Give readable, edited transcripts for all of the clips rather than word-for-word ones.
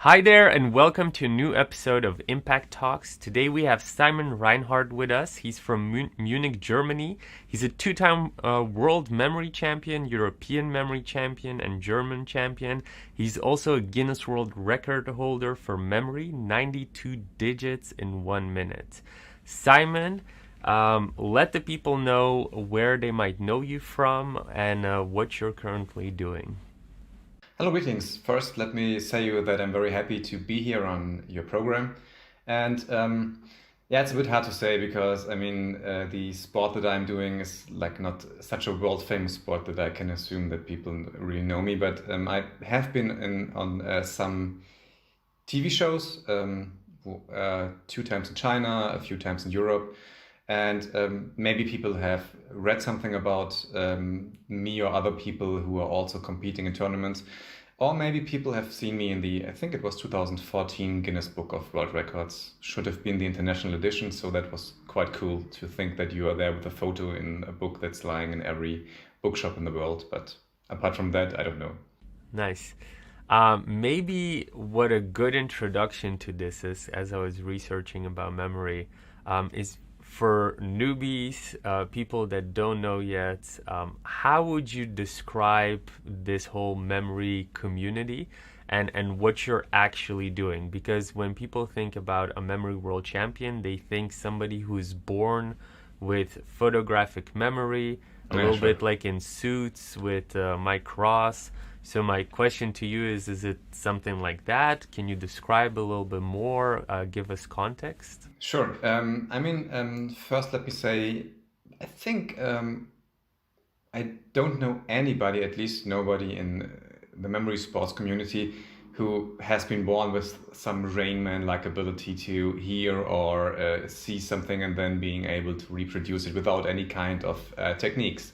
Hi there, and welcome to a new episode of Impact Talks. Today we have Simon Reinhard with us. He's from Munich, Germany. He's a two-time world memory champion, European memory champion, and German champion. He's also a Guinness World Record holder for memory, 92 digits in 1 minute. Simon, let the people know where they might know you from and what you're currently doing. Hello, greetings. First, let me say you that I'm very happy to be here on your program. And yeah, it's a bit hard to say because the sport that I'm doing is like not such a world famous sport that I can assume that people really know me. But I have been on some TV shows, 2 times in China, a few times in Europe. And maybe people have read something about me or other people who are also competing in tournaments. Or maybe people have seen me in I think it was 2014 Guinness Book of World Records. Should have been the international edition, so that was quite cool to think that you are there with a photo in a book that's lying in every bookshop in the world. But apart from that, I don't know. Nice. Maybe what a good introduction to this is, as I was researching about memory, is for newbies, people that don't know yet, how would you describe this whole memory community and what you're actually doing? Because when people think about a memory world champion, they think somebody who's born with photographic memory, a little bit like in Suits with Mike Ross. So my question to you is it something like that? Can you describe a little bit more, give us context? Sure. First let me say, I think I don't know anybody, at least nobody in the memory sports community, who has been born with some Rain Man-like ability to hear or see something and then being able to reproduce it without any kind of techniques.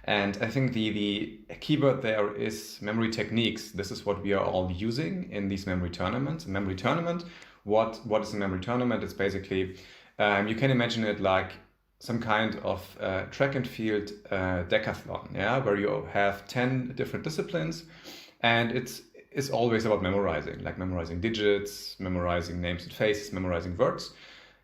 And I think the keyword there is memory techniques. This is what we are all using in these memory tournaments. A memory tournament, what is a memory tournament? It's basically, you can imagine it like some kind of track and field decathlon, yeah, where you have 10 different disciplines, and it's always about memorizing, like memorizing digits, memorizing names and faces, memorizing words.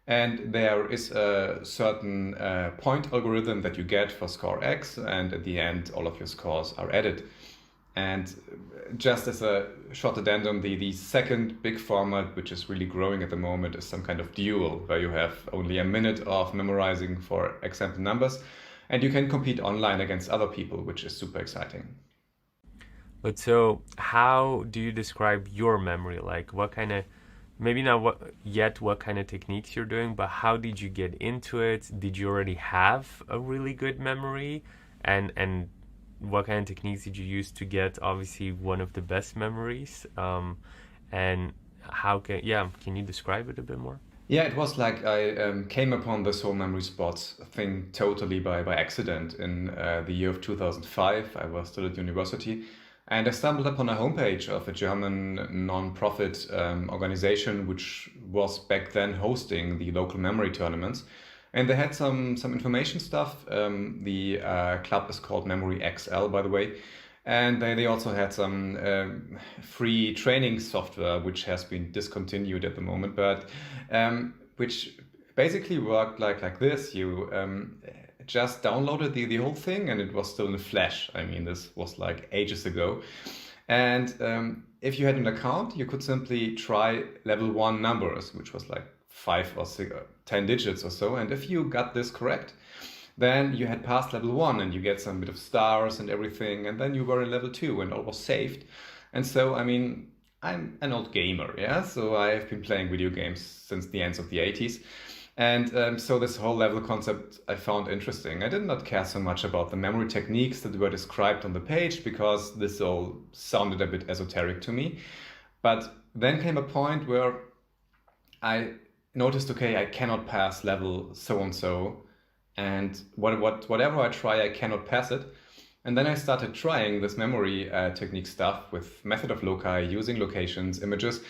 And there is a certain point algorithm that you get for score X, and at the end, all of your scores are added. And just as a short addendum, the second big format, which is really growing at the moment, is some kind of duel, where you have only a minute of memorizing for example numbers, and you can compete online against other people, which is super exciting. But so, how do you describe your memory? Like, what kind of, maybe not what kind of techniques you're doing, but how did you get into it? Did you already have a really good memory? And what kind of techniques did you use to get, obviously, one of the best memories? And can you describe it a bit more? Yeah, it was like I came upon this whole memory sports thing totally by accident in the year of 2005. I was still at university. And I stumbled upon a homepage of a German non-profit organization, which was back then hosting the local memory tournaments. And they had some information stuff. The club is called Memory XL, by the way. And they also had some free training software, which has been discontinued at the moment, but which basically worked like this. You just downloaded the whole thing, and it was still in Flash. I mean, this was like ages ago. And if you had an account, you could simply try level 1 numbers, which was like 5 or 6, 10 digits or so. And if you got this correct, then you had passed level 1 and you get some bit of stars and everything. And then you were in level 2 and all was saved. And so, I mean, I'm an old gamer, yeah? So I've been playing video games since the ends of the 80s. And so this whole level concept I found interesting. I did not care so much about the memory techniques that were described on the page because this all sounded a bit esoteric to me. But then came a point where I noticed, okay, I cannot pass level so-and-so, and whatever I try, I cannot pass it. And then I started trying this memory technique stuff with method of loci, using locations, images,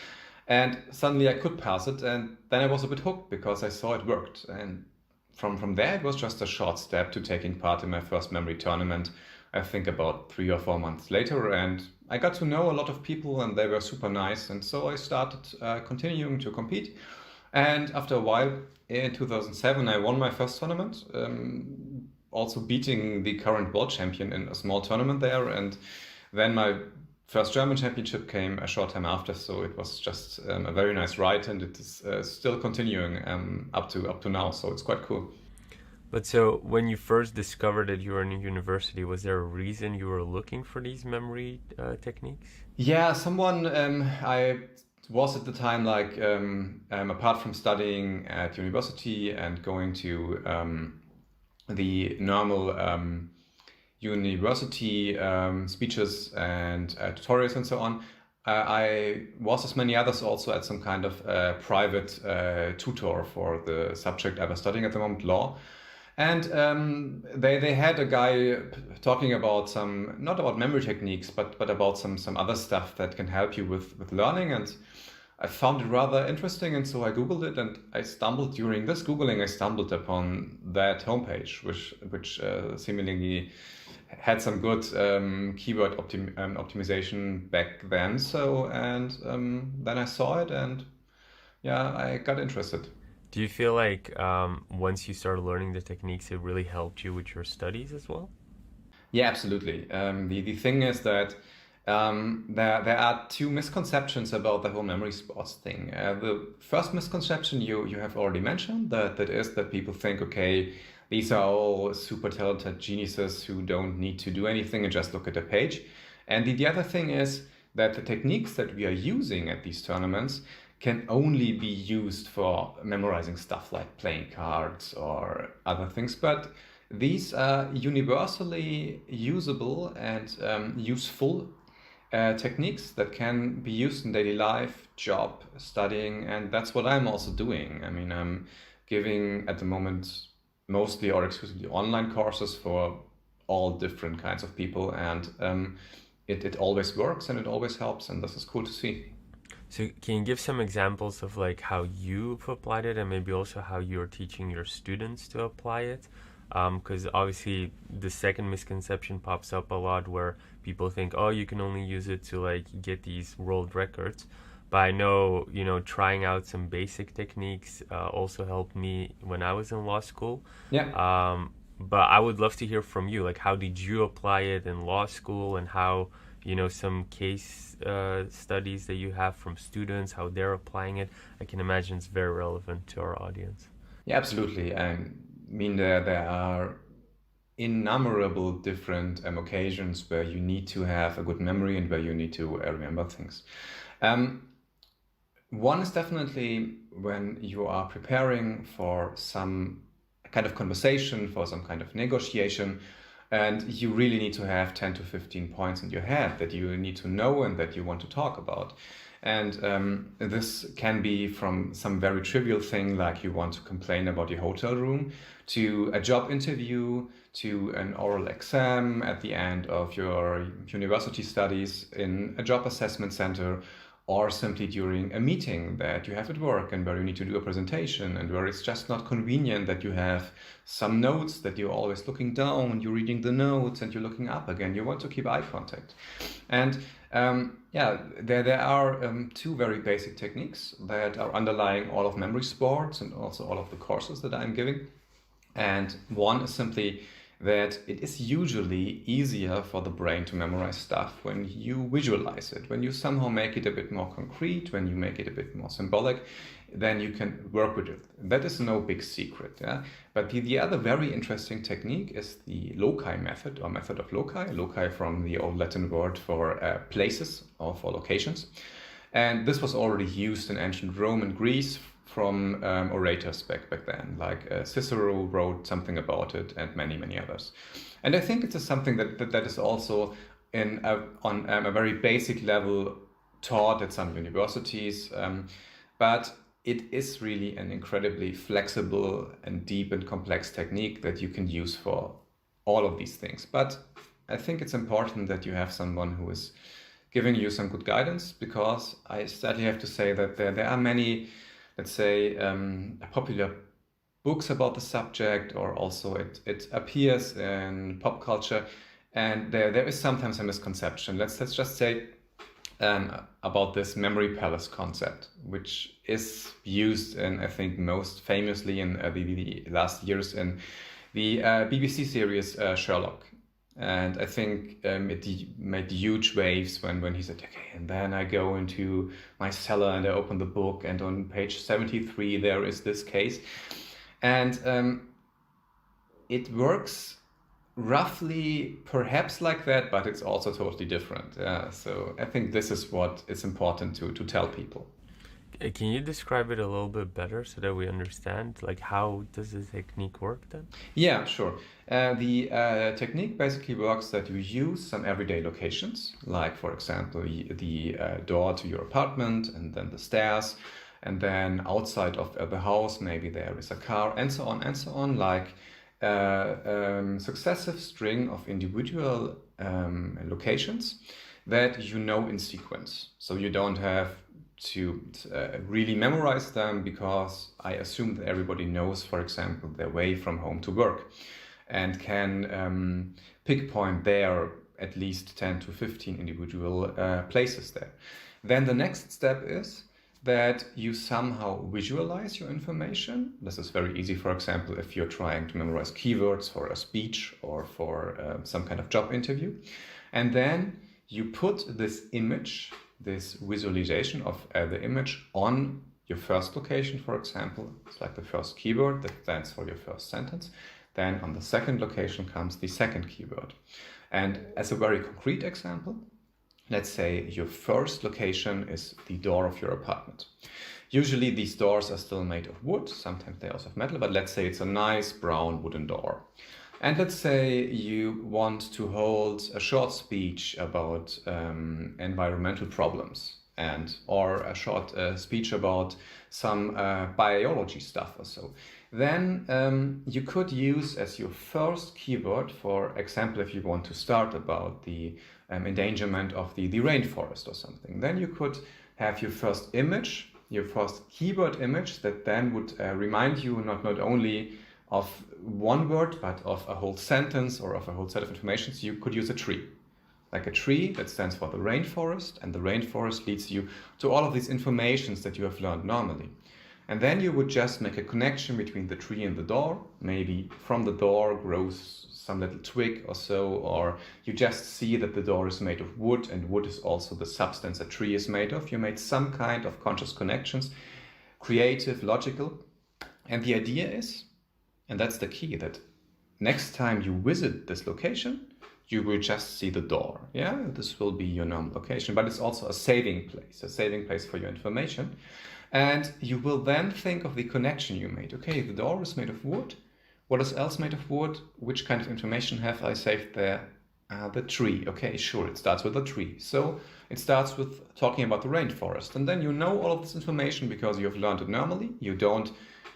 and suddenly I could pass it, and then I was a bit hooked because I saw it worked. And from there, it was just a short step to taking part in my first memory tournament. I think about 3 or 4 months later, and I got to know a lot of people, and they were super nice. And so I started continuing to compete. And after a while, in 2007, I won my first tournament, also beating the current world champion in a small tournament there. And then my first German championship came a short time after, so it was just a very nice ride, and it is still continuing up to now. So it's quite cool. But so when you first discovered that you were in a university, was there a reason you were looking for these memory techniques? Yeah, someone I was at the time like apart from studying at university and going to the normal university speeches and tutorials and so on. I was, as many others, also at some kind of private tutor for the subject I was studying at the moment, law. And they had a guy talking about some, not about memory techniques, but about some other stuff that can help you with learning. And I found it rather interesting, and so I Googled it, and during this Googling, I stumbled upon that homepage, which seemingly had some good keyword optimization back then. So, and then I saw it, and yeah, I got interested. Do you feel like once you started learning the techniques, it really helped you with your studies as well? Yeah, absolutely. The thing is that there are two misconceptions about the whole memory sports thing. The first misconception you have already mentioned, that is that people think, okay, these are all super talented geniuses who don't need to do anything and just look at a page. And the other thing is that the techniques that we are using at these tournaments can only be used for memorizing stuff like playing cards or other things. But these are universally usable and useful techniques that can be used in daily life, job, studying, and that's what I'm also doing. I mean, I'm giving at the moment mostly or exclusively online courses for all different kinds of people, and it always works and it always helps, and this is cool to see. So can you give some examples of like how you've applied it and maybe also how you're teaching your students to apply it? Because obviously the second misconception pops up a lot where people think, oh, you can only use it to like get these world records. But I know, trying out some basic techniques also helped me when I was in law school. Yeah. But I would love to hear from you. Like, how did you apply it in law school, and how, some case studies that you have from students, how they're applying it? I can imagine it's very relevant to our audience. Yeah, absolutely. I mean, there are innumerable different occasions where you need to have a good memory and where you need to remember things. One is definitely when you are preparing for some kind of conversation, for some kind of negotiation, and you really need to have 10 to 15 points in your head that you need to know and that you want to talk about. And this can be from some very trivial thing like you want to complain about your hotel room, to a job interview, to an oral exam at the end of your university studies in a job assessment center, or simply during a meeting that you have at work and where you need to do a presentation and where it's just not convenient that you have some notes that you're always looking down, you're reading the notes and you're looking up again. You want to keep eye contact. And there are two very basic techniques that are underlying all of memory sports and also all of the courses that I'm giving. And one is simply that it is usually easier for the brain to memorize stuff when you visualize it, when you somehow make it a bit more concrete, when you make it a bit more symbolic, then you can work with it. That is no big secret. Yeah? But the other very interesting technique is the loci method, or method of loci. Loci from the old Latin word for places or for locations. And this was already used in ancient Rome and Greece from orators back then, like Cicero wrote something about it, and many others. And I think it is something that is also on a very basic level taught at some universities, but it is really an incredibly flexible and deep and complex technique that you can use for all of these things. But I think it's important that you have someone who is giving you some good guidance, because I sadly have to say that there are many, let's say, popular books about the subject, or also it appears in pop culture, And there is sometimes a misconception. Let's just say about this memory palace concept, which is used in, I think, most famously in the last years in the BBC series Sherlock. And I think it made huge waves when he said, okay, and then I go into my cellar and I open the book, and on page 73 there is this case. And it works roughly perhaps like that, but it's also totally different. So I think this is what is important to tell people. Can you describe it a little bit better so that we understand? Like, how does the technique work then? Yeah, sure. The technique basically works that you use some everyday locations, like, for example, the door to your apartment, and then the stairs, and then outside of the house, maybe there is a car, and so on, like successive string of individual locations that you know in sequence. So you don't have to really memorize them, because I assume that everybody knows, for example, their way from home to work, and can pinpoint there at least 10 to 15 individual places there. Then the next step is that you somehow visualize your information. This is very easy, for example, if you're trying to memorize keywords for a speech or for some kind of job interview. And then you put this image, this visualization of the image on your first location, for example. It's like the first keyword that stands for your first sentence. Then on the second location comes the second keyword. And as a very concrete example, let's say your first location is the door of your apartment. Usually these doors are still made of wood, sometimes they also have metal, but let's say it's a nice brown wooden door. And let's say you want to hold a short speech about environmental problems, or a short speech about some biology stuff or so. Then you could use as your first keyword, for example, if you want to start about the endangerment of the rainforest or something, then you could have your first image, your first keyword image, that then would remind you not only of one word, but of a whole sentence or of a whole set of information. So you could use a tree, like a tree that stands for the rainforest, and the rainforest leads you to all of these informations that you have learned normally. And then you would just make a connection between the tree and the door. Maybe from the door grows some little twig or so, or you just see that the door is made of wood, and wood is also the substance a tree is made of. You made some kind of conscious connections, creative, logical. And the idea is, and that's the key, that next time you visit this location, you will just see the door. Yeah, this will be your normal location, but it's also a saving place for your information. And you will then think of the connection you made. Okay, the door is made of wood. What is else made of wood? Which kind of information have I saved there? The tree. Okay, sure, it starts with the tree. So it starts with talking about the rainforest. And then you know all of this information because you have learned it normally. You don't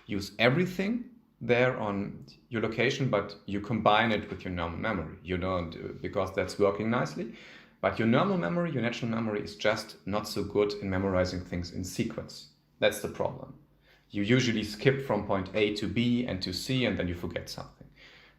use everything there on your location, but you combine it with your normal memory. You don't, because that's working nicely. But your normal memory, your natural memory, is just not so good in memorizing things in sequence. That's the problem. You usually skip from point A to B and to C, and then you forget something.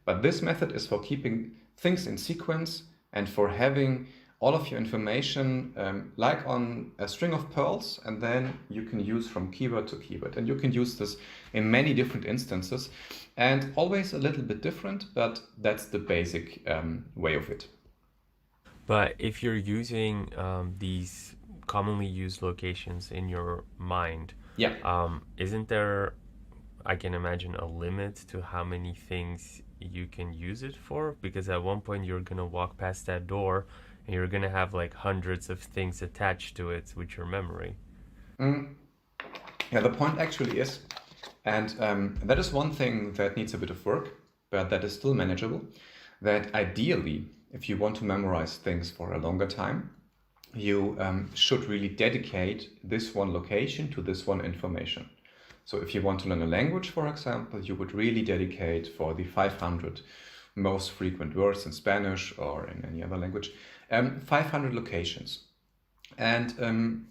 But this method is for keeping things in sequence and for having all of your information like on a string of pearls, and then you can use from keyword to keyword. And you can use this in many different instances, and always a little bit different, but that's the basic way of it. But if you're using these commonly used locations in your mind, isn't there, I can imagine, a limit to how many things you can use it for? Because at one point you're going to walk past that door and you're going to have like hundreds of things attached to it with your memory. Yeah, the point actually is, and that is one thing that needs a bit of work, but that is still manageable, that ideally, if you want to memorize things for a longer time, you should really dedicate this one location to this one information. So if you want to learn a language, for example, you would really dedicate for the 500 most frequent words in Spanish or in any other language, 500 locations. And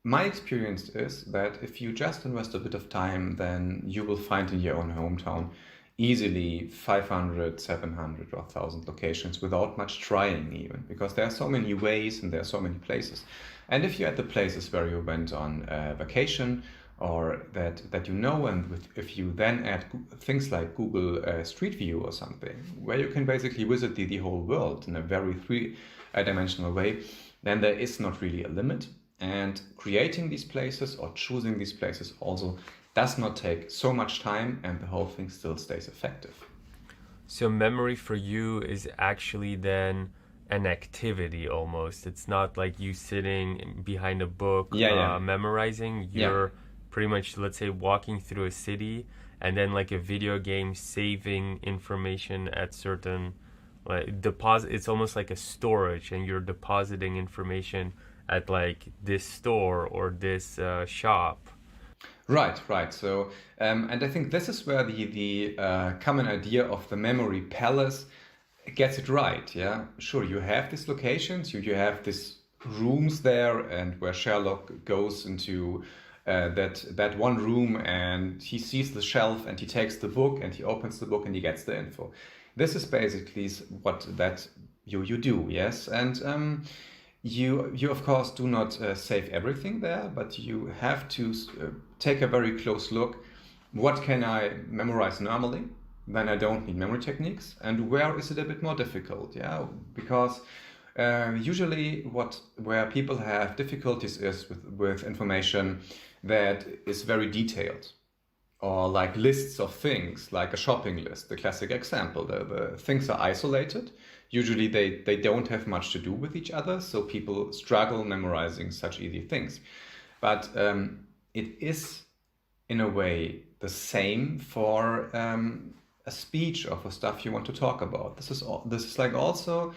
my experience is that if you just invest a bit of time, then you will find in your own hometown easily 500, 700 or 1,000 locations without much trying even, because there are so many ways and there are so many places. And if you're at the places where you went on vacation or that you know, and if you then add things like Google Street View or something, where you can basically visit the whole world in a very three-dimensional way, then there is not really a limit. And creating these places or choosing these places also does not take so much time, and the whole thing still stays effective. So memory for you is actually then an activity almost. It's not like you sitting behind a book memorizing. You're pretty much, let's say, walking through a city, and then like a video game saving information at certain deposit. It's almost like a storage, and you're depositing information at like this store or this shop. Right. So, and I think this is where the common idea of the memory palace gets it right. Yeah, sure. You have these locations, you have these rooms there, and where Sherlock goes into that one room, and he sees the shelf, and he takes the book, and he opens the book, and he gets the info. This is basically what that you do. Yes, and you of course do not save everything there, but you have to take a very close look. What can I memorize normally? Then I don't need memory techniques. And where is it a bit more difficult? Yeah, because usually where people have difficulties is with information that is very detailed, or like lists of things, like a shopping list, the classic example. The things are isolated. Usually they don't have much to do with each other, so people struggle memorizing such easy things. But it is, in a way, the same for a speech or for stuff you want to talk about. This is like also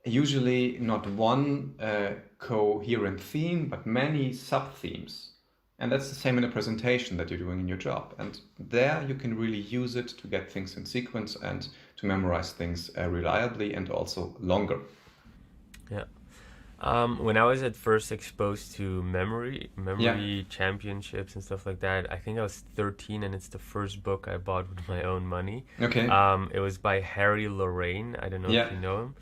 usually not one coherent theme, but many sub-themes. And that's the same in a presentation that you're doing in your job. And there you can really use it to get things in sequence and to memorize things reliably and also longer. Yeah. When I was at first exposed to memory championships and stuff like that, I think I was 13, and it's the first book I bought with my own money. Okay. It was by Harry Lorraine. I don't know if you know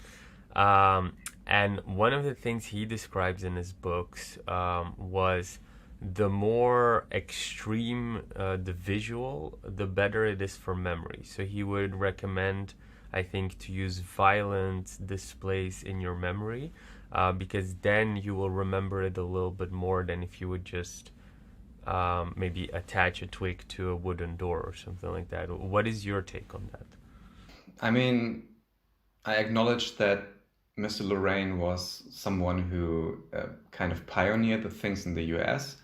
him. And one of the things he describes in his books was the more extreme the visual, the better it is for memory. So he would recommend, I think, to use violent displays in your memory, because then you will remember it a little bit more than if you would just maybe attach a twig to a wooden door or something like that. What is your take on that? I mean, I acknowledge that Mr. Lorraine was someone who kind of pioneered the things in the US.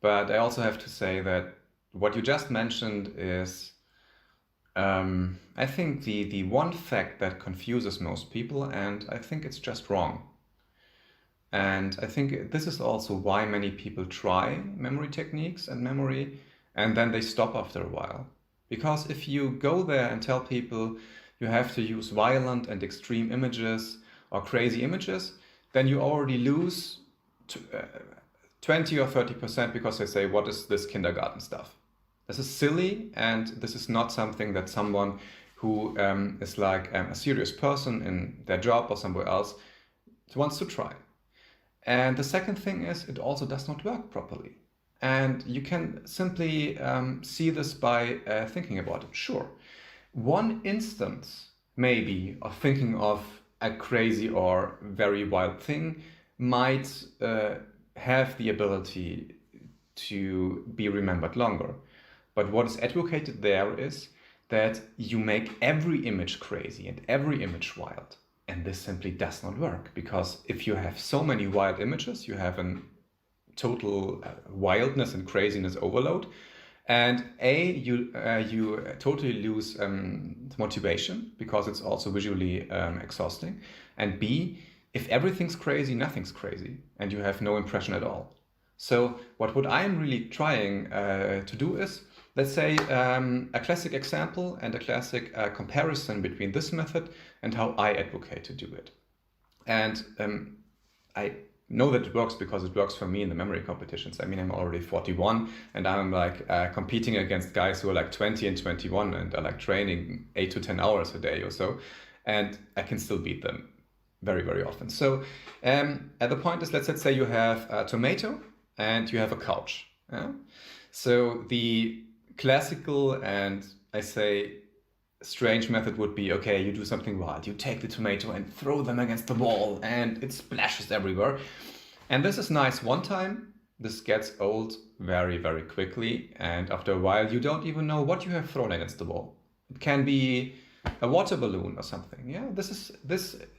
But I also have to say that what you just mentioned is, I think, the one fact that confuses most people, and I think it's just wrong. And I think this is also why many people try memory techniques and memory, and then they stop after a while. Because if you go there and tell people you have to use violent and extreme images or crazy images, then you already lose 20 or 30% because they say, what is this kindergarten stuff? This is silly, and this is not something that someone who is like a serious person in their job or somewhere else wants to try. And the second thing is, it also does not work properly. And you can simply see this by thinking about it. Sure, one instance maybe of thinking of a crazy or very wild thing might have the ability to be remembered longer. But what is advocated there is that you make every image crazy and every image wild. And this simply does not work, because if you have so many wild images, you have a total wildness and craziness overload. And you totally lose motivation, because it's also visually exhausting. And B, if everything's crazy, nothing's crazy, and you have no impression at all. So what I'm really trying to do is, let's say, a classic example and a classic comparison between this method and how I advocate to do it. And I know that it works because it works for me in the memory competitions. I mean, I'm already 41 and I'm like competing against guys who are like 20 and 21 and are like training 8 to 10 hours a day or so. And I can still beat them very, very often. So at the point is, let's say you have a tomato and you have a couch. Yeah? So the classical and I say strange method would be, okay, you do something wild. You take the tomato and throw them against the wall and it splashes everywhere. And this is nice one time. This gets old very, very quickly. And after a while, you don't even know what you have thrown against the wall. It can be a water balloon or something. Yeah, this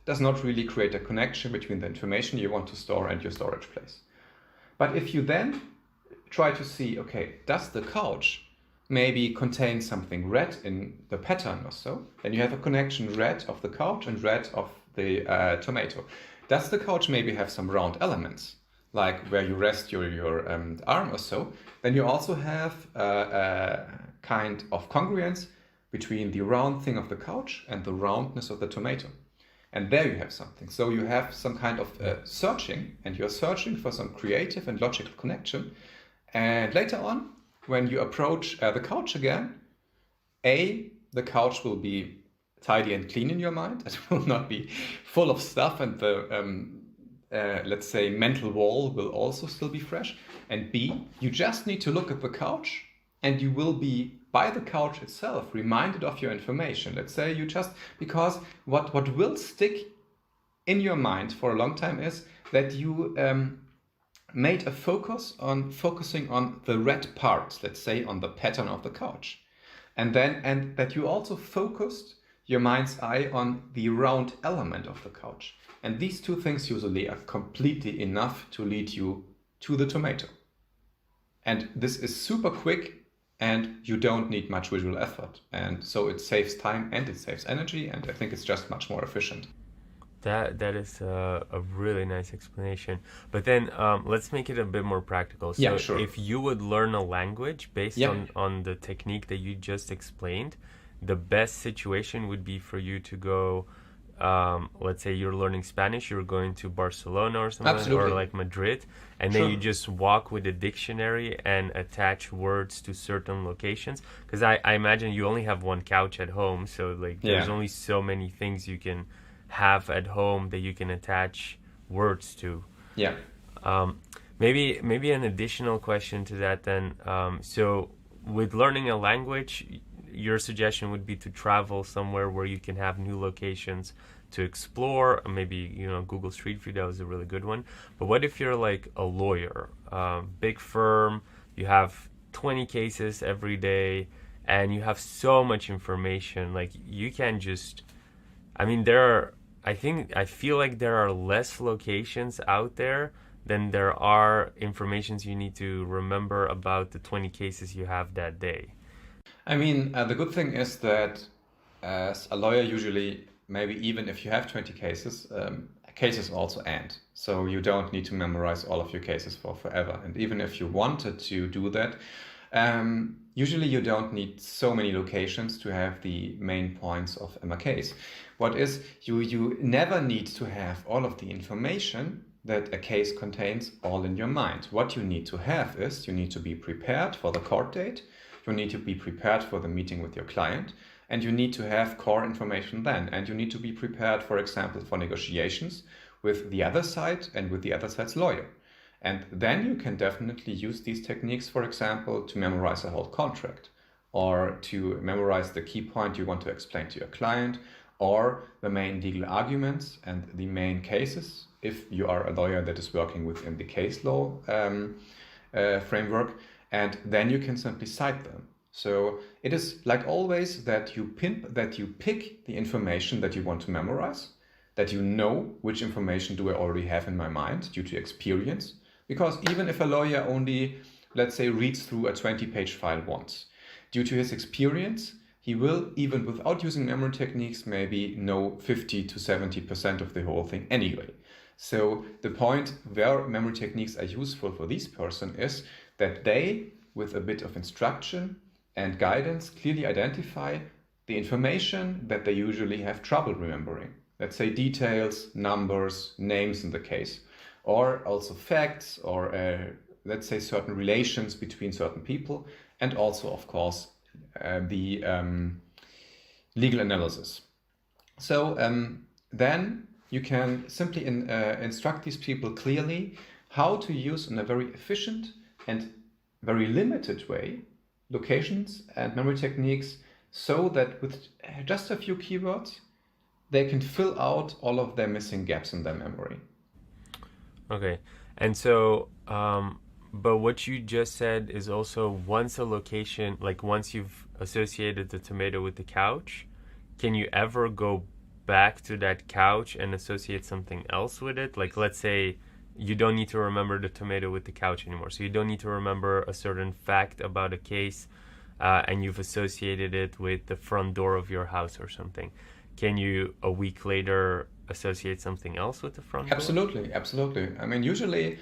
does not really create a connection between the information you want to store and your storage place. But if you then try to see, okay, does the couch maybe contain something red in the pattern or so, then you have a connection red of the couch and red of the tomato. Does the couch maybe have some round elements, like where you rest your arm or so? Then you also have a kind of congruence between the round thing of the couch and the roundness of the tomato. And there you have something. So you have some kind of searching, and you're searching for some creative and logical connection. And later on, when you approach the couch again, the couch will be tidy and clean in your mind. It will not be full of stuff, and the, let's say, mental wall will also still be fresh. And B, you just need to look at the couch, and you will be, by the couch itself, reminded of your information. Let's say you just, because what will stick in your mind for a long time is that you made a focusing on the red parts, let's say on the pattern of the couch. And that you also focused your mind's eye on the round element of the couch. And these two things usually are completely enough to lead you to the tomato. And this is super quick and you don't need much visual effort. And so it saves time and it saves energy, and I think it's just much more efficient. That is a really nice explanation. But then let's make it a bit more practical. So Yeah, sure. if you would learn a language based on the technique that you just explained, the best situation would be for you to go, let's say you're learning Spanish, you're going to Barcelona or something, Absolutely. or like Madrid, and Sure. then you just walk with a dictionary and attach words to certain locations. Because I imagine you only have one couch at home, so like there's Yeah. only so many things you can have at home that you can attach words to. Yeah. Maybe an additional question to that then. So with learning a language, your suggestion would be to travel somewhere where you can have new locations to explore. Maybe, Google Street View, that was a really good one. But what if you're like a lawyer, big firm, you have 20 cases every day, and you have so much information, like you can just, I mean, I feel like there are less locations out there than there are informations you need to remember about the 20 cases you have that day. I mean, the good thing is that as a lawyer, usually, maybe even if you have 20 cases, cases also end. So you don't need to memorize all of your cases for forever. And even if you wanted to do that, usually you don't need so many locations to have the main points of a case. What is, you never need to have all of the information that a case contains all in your mind. What you need to have is, you need to be prepared for the court date, you need to be prepared for the meeting with your client, and you need to have core information then. And you need to be prepared, for example, for negotiations with the other side and with the other side's lawyer. And then you can definitely use these techniques, for example, to memorize a whole contract, or to memorize the key point you want to explain to your client, or the main legal arguments and the main cases, if you are a lawyer that is working within the case law framework. And then you can simply cite them. So it is like always that you pick the information that you want to memorize, that you know which information do I already have in my mind due to experience. Because even if a lawyer only, let's say, reads through a 20-page file once, due to his experience, he will, even without using memory techniques, maybe know 50 to 70% of the whole thing anyway. So the point where memory techniques are useful for this person is that they, with a bit of instruction and guidance, clearly identify the information that they usually have trouble remembering. Let's say details, numbers, names in the case. or also facts, or let's say certain relations between certain people, and also, of course, the legal analysis. So then you can simply instruct these people clearly how to use in a very efficient and very limited way locations and memory techniques, so that with just a few keywords they can fill out all of their missing gaps in their memory. Okay. And so, but what you just said is also, once a location, like once you've associated the tomato with the couch, can you ever go back to that couch and associate something else with it? Like, let's say you don't need to remember the tomato with the couch anymore. So you don't need to remember a certain fact about a case, and you've associated it with the front door of your house or something. Can you, a week later, associate something else with the front door? Absolutely. I mean, usually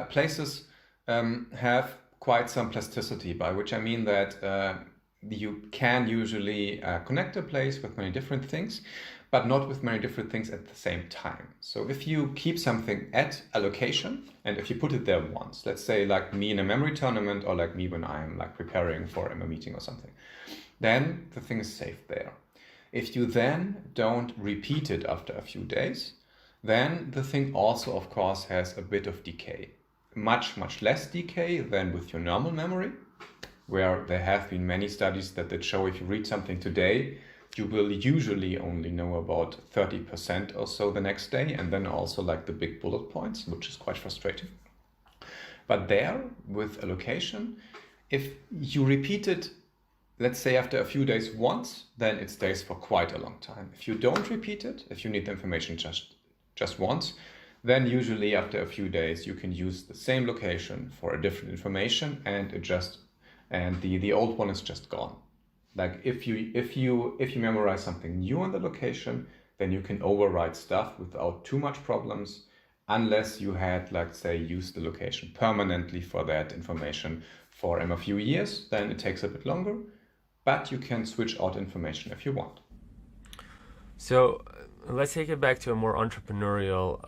places have quite some plasticity, by which I mean that you can usually connect a place with many different things, but not with many different things at the same time. So if you keep something at a location, and if you put it there once, let's say like me in a memory tournament, or like me when I'm like preparing for a meeting or something, then the thing is safe there. If you then don't repeat it after a few days, then the thing also, of course, has a bit of decay. Much less decay than with your normal memory, where there have been many studies that show if you read something today, you will usually only know about 30% or so the next day, and then also like the big bullet points, which is quite frustrating. But there, with a location, if you repeat it, let's say after a few days once, then it stays for quite a long time. If you don't repeat it, if you need the information just once, then usually after a few days you can use the same location for a different information, and the old one is just gone. Like if you memorize something new on the location, then you can overwrite stuff without too much problems, unless you had, like, say, used the location permanently for that information for a few years. Then it takes a bit longer, but you can switch out information if you want. So let's take it back to a more entrepreneurial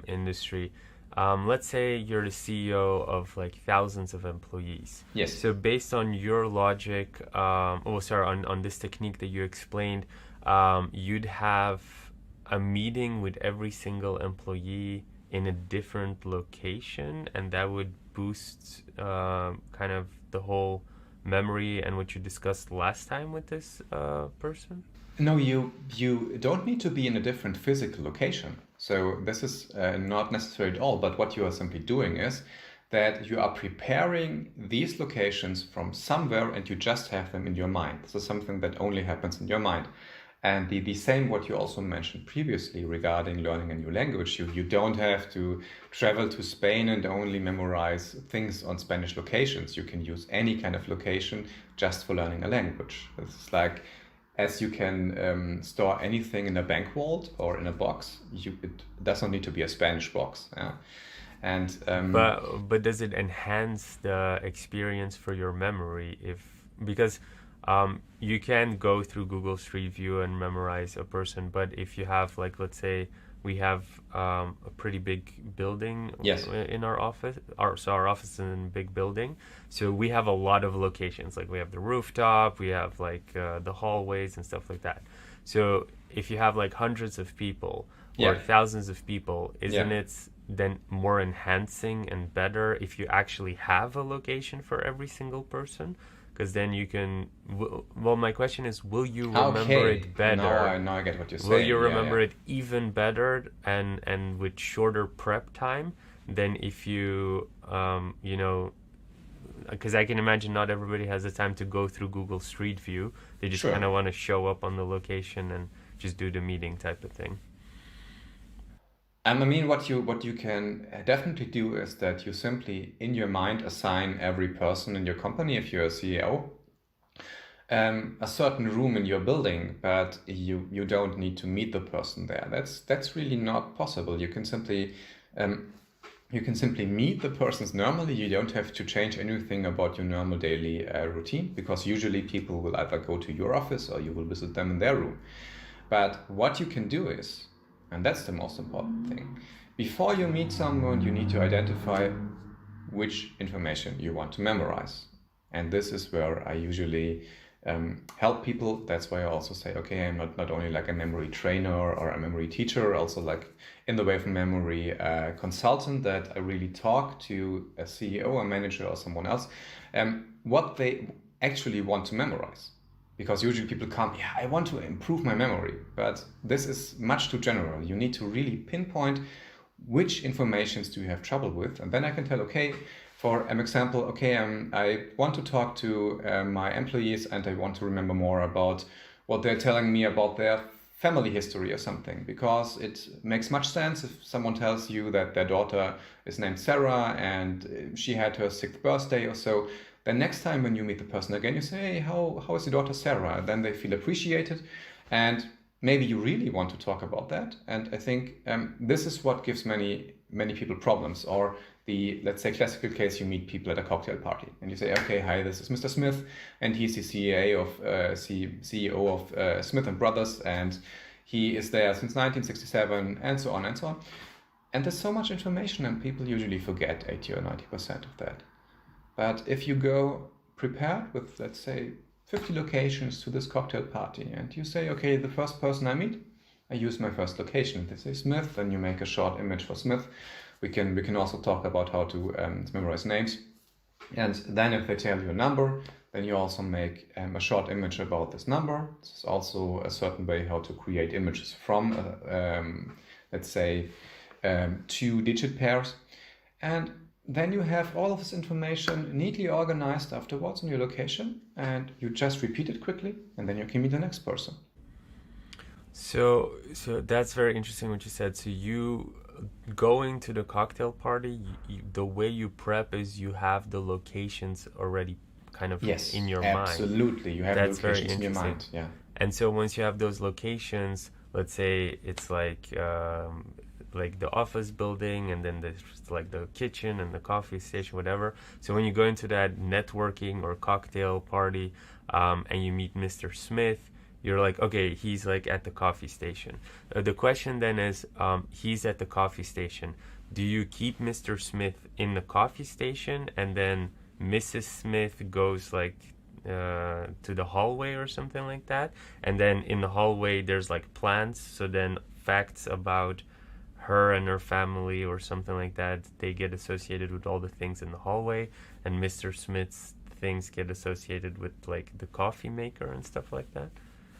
industry. Let's say you're the CEO of like thousands of employees. Yes. So based on your logic, on this technique that you explained, you'd have a meeting with every single employee in a different location, and that would boost kind of the whole memory and what you discussed last time with this person? No, you don't need to be in a different physical location. So this is not necessary at all, but what you are simply doing is that you are preparing these locations from somewhere, and you just have them in your mind. This is something that only happens in your mind. And the same what you also mentioned previously regarding learning a new language. You don't have to travel to Spain and only memorize things on Spanish locations. You can use any kind of location just for learning a language. It's like, as you can store anything in a bank vault or in a box, it doesn't need to be a Spanish box. Yeah? And but does it enhance the experience for your memory? Because you can go through Google Street View and memorize a person, but if you have, like, let's say we have a pretty big building. Yes. In our office. Our office is in a big building, so we have a lot of locations. Like we have the rooftop, we have like the hallways and stuff like that. So if you have like hundreds of people or thousands of people, isn't it then more enhancing and better if you actually have a location for every single person? Because then you can. Well, my question is, will you remember it better? Now I get what you're saying. Will you remember it even better and with shorter prep time than if you, because I can imagine not everybody has the time to go through Google Street View. They just kind of want to show up on the location and just do the meeting type of thing. I mean, what you can definitely do is that you simply, in your mind, assign every person in your company, if you're a CEO, a certain room in your building, but you don't need to meet the person there. That's really not possible. You can simply meet the persons normally. You don't have to change anything about your normal daily routine, because usually people will either go to your office or you will visit them in their room. But what you can do is, and that's the most important thing, Before you meet someone, you need to identify which information you want to memorize. And this is where I usually help people. That's why I also say, okay, I'm not only like a memory trainer or a memory teacher, also like in the way of memory consultant, that I really talk to a CEO, a manager, or someone else, what they actually want to memorize. Because usually people come, yeah, I want to improve my memory, but this is much too general. You need to really pinpoint which informations do you have trouble with, and then I can tell, okay, for an example, okay, I want to talk to my employees and I want to remember more about what they're telling me about their family history or something, because it makes much sense if someone tells you that their daughter is named Sarah and she had her 6th birthday or so. Then next time when you meet the person again, you say, hey, how is your daughter Sarah? Then they feel appreciated, and maybe you really want to talk about that. And I think this is what gives many people problems. Or the, let's say, classical case, you meet people at a cocktail party and you say, okay, hi, this is Mr. Smith, and he's the CEO of Smith and Brothers, and he is there since 1967, and so on and so on. And there's so much information, and people usually forget 80 or 90% of that. But if you go prepared with, let's say, 50 locations to this cocktail party, and you say, okay, the first person I meet, I use my first location. They say Smith, then you make a short image for Smith. We can also talk about how to memorize names. And then if they tell you a number, then you also make a short image about this number. This is also a certain way how to create images from, let's say, 2-digit pairs. And then you have all of this information neatly organized afterwards on your location, and you just repeat it quickly, and then you can meet the next person. So that's very interesting what you said. So you going to the cocktail party, the way you prep is you have the locations already kind of in your mind. Absolutely. You have That's locations very in your interesting. mind. Yeah. And so once you have those locations, let's say it's like the office building, and then there's like the kitchen and the coffee station, whatever. So when you go into that networking or cocktail party, and you meet Mr. Smith, you're like, okay, he's like at the coffee station. The question then is, he's at the coffee station. Do you keep Mr. Smith in the coffee station, and then Mrs. Smith goes like to the hallway or something like that? And then in the hallway there's like plants, so then facts about her and her family or something like that, they get associated with all the things in the hallway, and Mr. Smith's things get associated with like the coffee maker and stuff like that.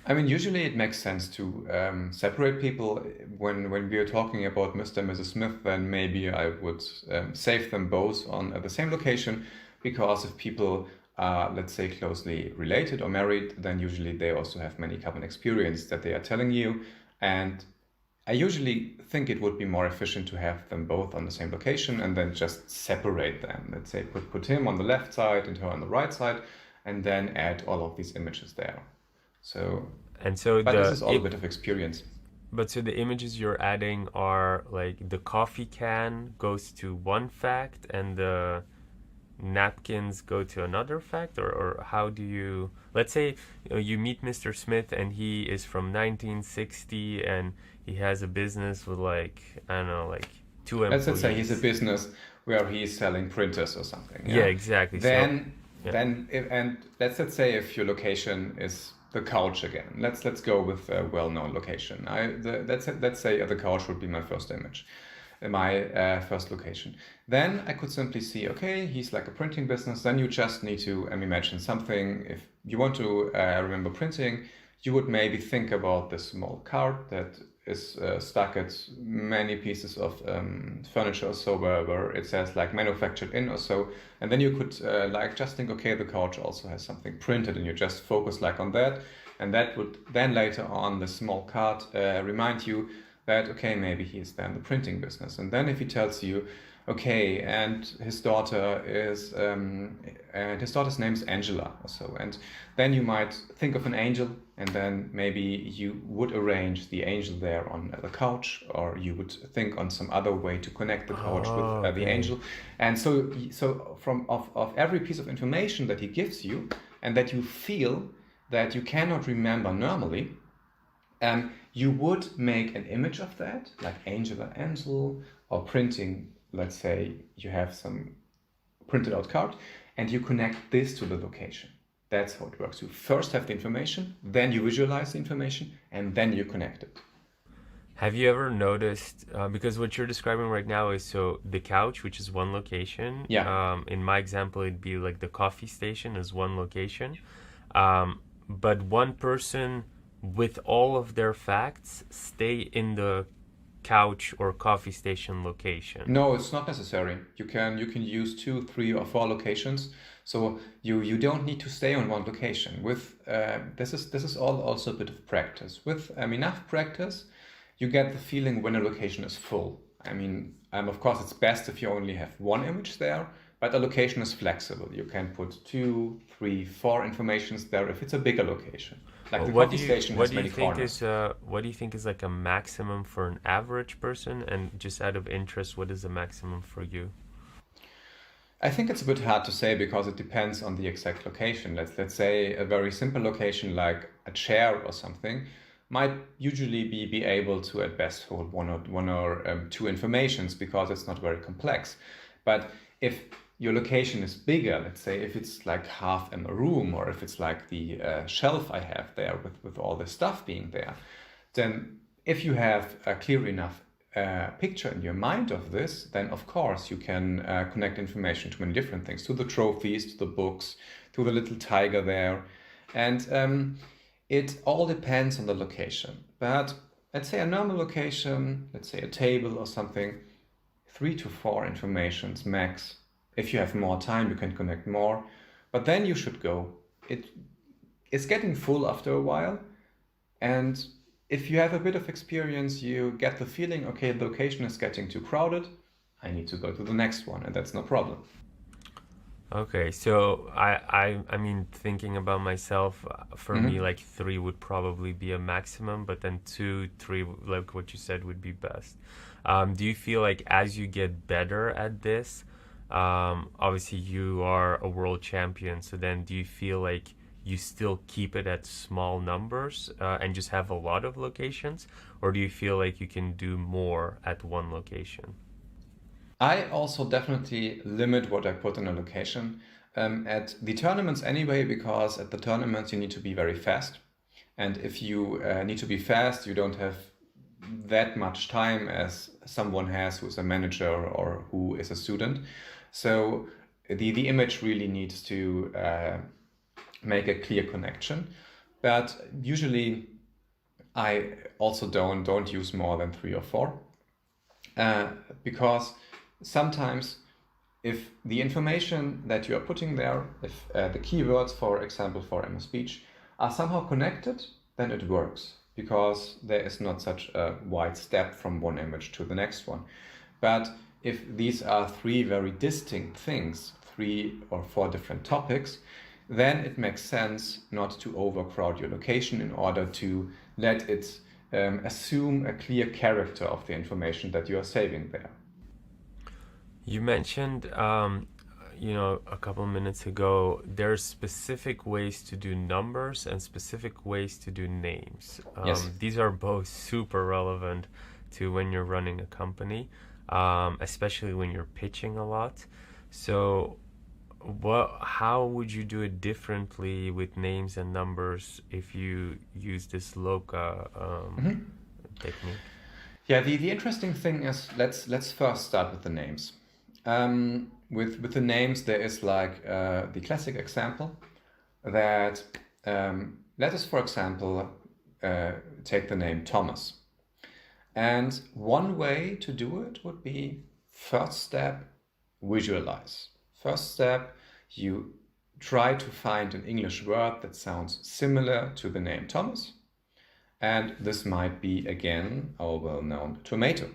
I mean, usually it makes sense to separate people. When we are talking about Mr. and Mrs. Smith, then maybe I would save them both on at the same location, because if people are, let's say, closely related or married, then usually they also have many common experience that they are telling you. And I usually think it would be more efficient to have them both on the same location and then just separate them. Let's say put him on the left side and her on the right side, and then add all of these images there. But this is all a bit of experience. But so the images you're adding are like the coffee can goes to one fact and the napkins go to another fact, or how do you, let's say you meet Mr. Smith and he is from 1960 and he has a business with like, I don't know, like 2 employees. Let's say he's a business where he's selling printers or something. Yeah, exactly. Then let's say if your location is the couch again. Let's go with a well-known location. Let's say the couch would be my first image, my first location. Then I could simply see, okay, he's like a printing business. Then you just need to imagine something. If you want to remember printing, you would maybe think about this small cart that is stuck at many pieces of furniture or so, where it says like manufactured in or so, and then you could like just think, okay, the couch also has something printed, and you just focus like on that, and that would then later on the small cart remind you that, okay, maybe he is then the printing business. And then if he tells you, okay, and his daughter is and his daughter's name is Angela or so, and then you might think of an angel, and then maybe you would arrange the angel there on the couch, or you would think on some other way to connect the couch with the angel. And so from of every piece of information that he gives you and that you feel that you cannot remember normally, you would make an image of that, like angel, or printing, let's say you have some printed out card and you connect this to the location. That's how it works. You first have the information, then you visualize the information, and then you connect it. Have you ever noticed, because what you're describing right now is so the couch, which is one location. Yeah. In my example, it'd be like the coffee station is one location. But one person with all of their facts stay in the couch or coffee station location. No, it's not necessary. You can use 2, 3, or 4 locations. So you don't need to stay on one location. With this is all also a bit of practice. With enough practice, you get the feeling when a location is full. Of course, it's best if you only have one image there, but a location is flexible. You can put 2, 3, 4 informations there if it's a bigger location. Like the coffee station has many corners. What do you think is like a maximum for an average person? And just out of interest, what is the maximum for you? I think it's a bit hard to say because it depends on the exact location. Let's say a very simple location like a chair or something might usually be able to at best hold one or 2 informations because it's not very complex. But if your location is bigger, let's say if it's like half in a room, or if it's like the shelf I have there with all the stuff being there, then if you have a clear enough picture in your mind of this, then of course you can connect information to many different things, to the trophies, to the books, to the little tiger there. And it all depends on the location. But let's say a normal location, let's say a table or something, 3 to 4 informations max. If you have more time, you can connect more, but then you should go. It's getting full after a while, and if you have a bit of experience, you get the feeling, okay, the location is getting too crowded, I need to go to the next one, and that's no problem. Okay, so thinking about myself, for me, like 3 would probably be a maximum, but then 2, 3, like what you said, would be best. Do you feel like as you get better at this, obviously you are a world champion, so then do you feel like you still keep it at small numbers and just have a lot of locations, or do you feel like you can do more at one location? I also definitely limit what I put in a location at the tournaments anyway, because at the tournaments you need to be very fast. And if you need to be fast, you don't have that much time as someone has who is a manager or who is a student. So the image really needs to make a clear connection. But usually I also don't use more than 3 or 4 because sometimes if the information that you are putting there, if the keywords, for example, for MS Speech are somehow connected, then it works because there is not such a wide step from one image to the next one. But if these are 3 very distinct things, 3 or 4 different topics, then it makes sense not to overcrowd your location in order to let it assume a clear character of the information that you are saving there. You mentioned, a couple minutes ago, there's specific ways to do numbers and specific ways to do names. Yes. These are both super relevant to when you're running a company, especially when you're pitching a lot. So how would you do it differently with names and numbers if you use this Loca technique? Yeah, the interesting thing is let's first start with the names. With the names, there is like the classic example that let us, for example, take the name Thomas. And one way to do it would be, first step, visualize. First step, you try to find an English word that sounds similar to the name Thomas. And this might be, again, our well-known tomato.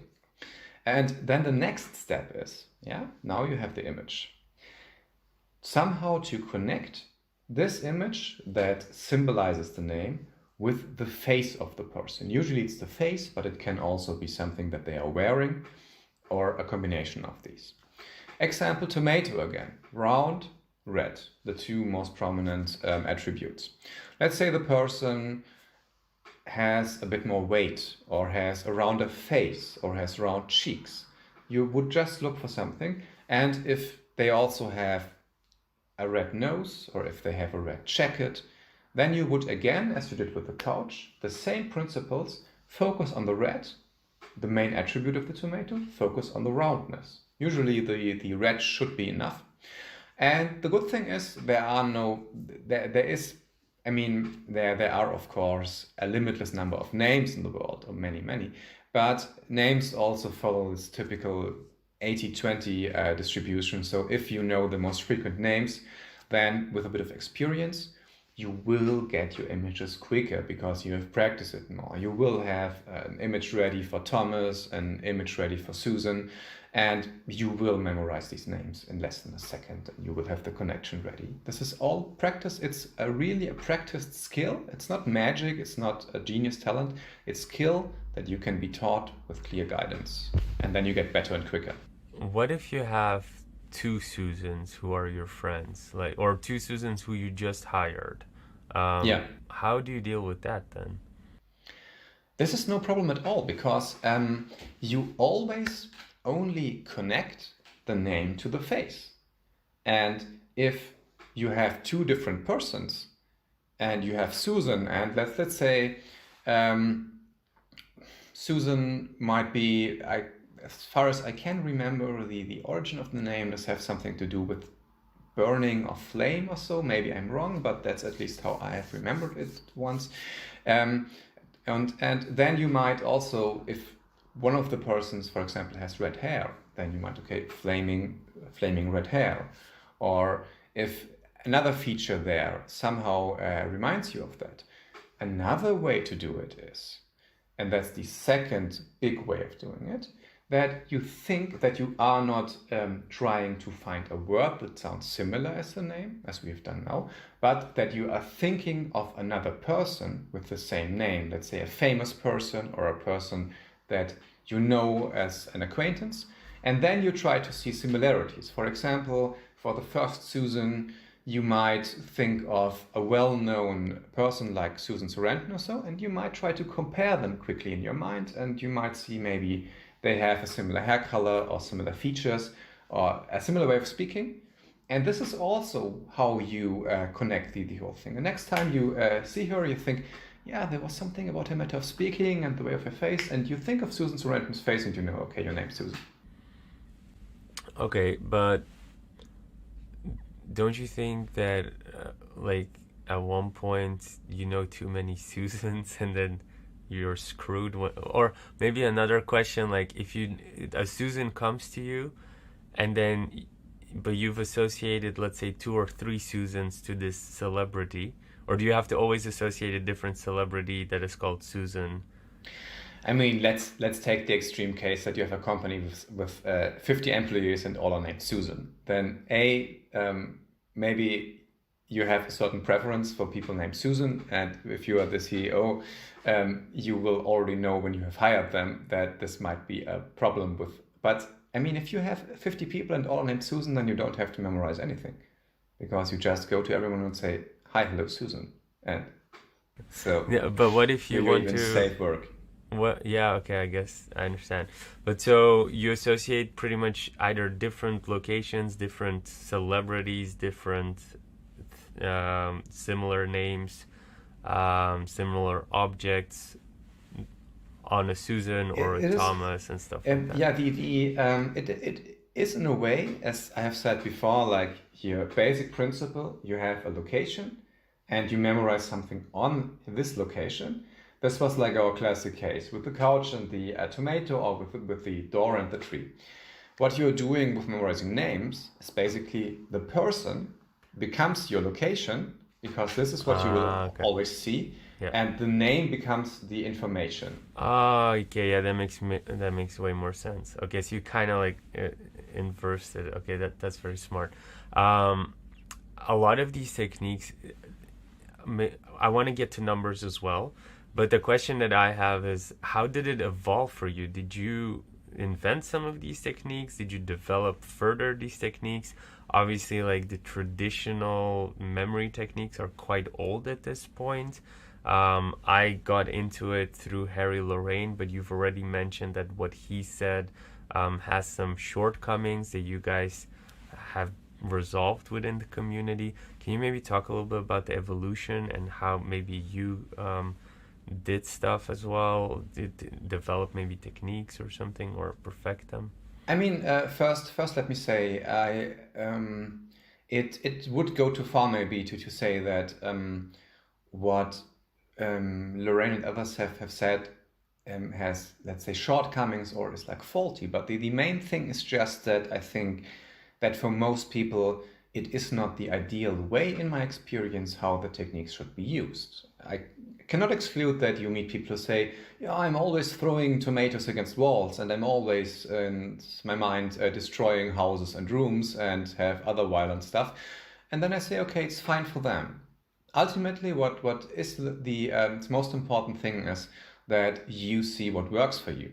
And then the next step is, now you have the image. Somehow to connect this image that symbolizes the name with the face of the person. Usually it's the face, but it can also be something that they are wearing or a combination of these. Example, tomato again, round, red, the 2 most prominent attributes. Let's say the person has a bit more weight or has a rounder face or has round cheeks. you would just look for something. And if they also have a red nose, or if they have a red jacket, then you would, again, as you did with the couch, the same principles, focus on the red, the main attribute of the tomato, focus on the roundness. Usually the red should be enough. And the good thing is there are of course a limitless number of names in the world, or many, but names also follow this typical 80-20 distribution. So if you know the most frequent names, then with a bit of experience, you will get your images quicker because you have practiced it more. You will have an image ready for Thomas, an image ready for Susan, and you will memorize these names in less than a second, and you will have the connection ready. This is all practice. It's really a practiced skill. It's not magic. It's not a genius talent. It's skill that you can be taught with clear guidance, and then you get better and quicker. What if you have two Susans who are your friends, or two Susans who you just hired? How do you deal with that then? This is no problem at all, because you always only connect the name to the face. And if you have two different persons and you have Susan, and let's say Susan might be, as far as I can remember, the origin of the name does have something to do with burning or flame or so. Maybe I'm wrong, but that's at least how I have remembered it once. And then you might also, if one of the persons, for example, has red hair, then you might, flaming red hair. Or if another feature there somehow reminds you of that. Another way to do it is, and that's the second big way of doing it, that you think that you are not trying to find a word that sounds similar as the name, as we've done now, but that you are thinking of another person with the same name, let's say a famous person or a person that you know as an acquaintance, and then you try to see similarities. For example, for the first Susan, you might think of a well-known person like Susan Sarandon or so, and you might try to compare them quickly in your mind, and you might see maybe they have a similar hair color or similar features or a similar way of speaking. And this is also how you connect the whole thing. The next time you see her, you think, yeah, there was something about her matter of speaking and the way of her face, and you think of Susan Sarandon's face and you know, okay, your name's Susan. Okay, but don't you think that at one point you know too many Susans and then you're screwed? Or maybe another question, like if a Susan comes to you and then but you've associated, let's say, 2 or 3 Susans to this celebrity, or do you have to always associate a different celebrity that is called Susan? I mean, let's take the extreme case that you have a company with 50 employees and all are named Susan. Then maybe you have a certain preference for people named Susan, and if you are the CEO, you will already know when you have hired them that this might be a problem with. But I mean, if you have 50 people and all are named Susan, then you don't have to memorize anything, because you just go to everyone and say, "Hi, hello, Susan," and so. Yeah, but what if you want to save work? What? Yeah, okay, I guess I understand. But so you associate pretty much either different locations, different celebrities, different similar names, similar objects on a Susan or a Thomas and stuff like that. Yeah, it is in a way, as I have said before, like your basic principle, you have a location and you memorize something on this location. This was like our classic case with the couch and the tomato, or with the door and the tree. What you're doing with memorizing names is basically the person becomes your location, because this is what you will always see, and the name becomes the information. Okay, yeah, that makes way more sense. Okay, so you kind of like inversed it. Okay, that's very smart. A lot of these techniques, I want to get to numbers as well. But the question that I have is, how did it evolve for you? Did you invent some of these techniques? Did you develop further these techniques? Obviously, like the traditional memory techniques are quite old at this point. I got into it through Harry Lorraine, but you've already mentioned that what he said has some shortcomings that you guys have resolved within the community. Can you maybe talk a little bit about the evolution and how maybe you did stuff as well, did develop maybe techniques or something, or perfect them? I mean, first, let me say, it would go too far maybe to say that what Lorraine and others have said has, let's say, shortcomings or is like faulty. But the main thing is just that I think that for most people, it is not the ideal way, in my experience, how the techniques should be used. I cannot exclude that you meet people who say, yeah, I'm always throwing tomatoes against walls and I'm always, in my mind, destroying houses and rooms and have other violent stuff. And then I say, okay, it's fine for them. Ultimately, what is the most important thing is that you see what works for you.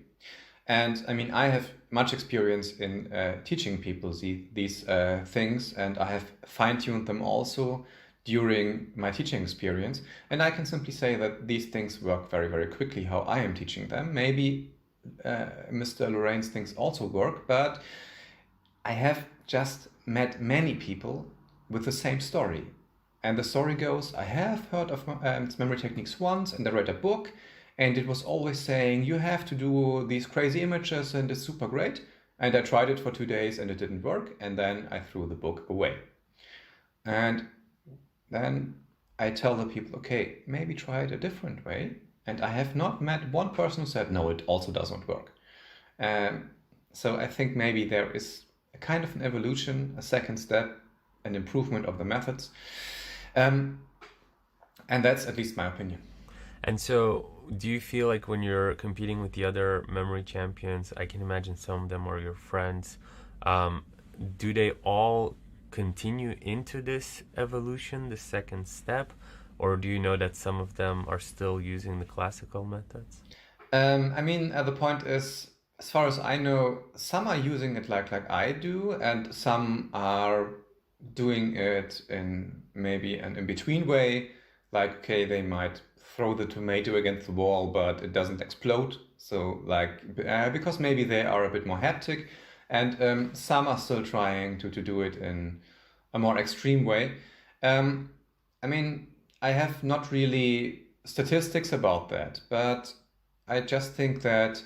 And I mean, I have much experience in teaching people these things, and I have fine-tuned them also during my teaching experience. And I can simply say that these things work very, very quickly how I am teaching them. Maybe Mr. Lorraine's things also work, but I have just met many people with the same story. And the story goes, I have heard of memory techniques once, and I read a book, and it was always saying, you have to do these crazy images and it's super great. And I tried it for 2 days and it didn't work. And then I threw the book away. And then I tell the people, okay, maybe try it a different way. And I have not met one person who said, no, it also doesn't work. So I think maybe there is a kind of an evolution, a second step, an improvement of the methods. And that's at least my opinion. And so, do you feel like when you're competing with the other memory champions, I can imagine some of them are your friends, do they all continue into this evolution, the second step? Or do you know that some of them are still using the classical methods? I mean, the point is, as far as I know, some are using it like I do, and some are doing it in maybe an in-between way. Like, okay, they might throw the tomato against the wall, but it doesn't explode. So, like, because maybe they are a bit more hectic, and some are still trying to do it in a more extreme way. I mean, I have not really statistics about that, but I just think that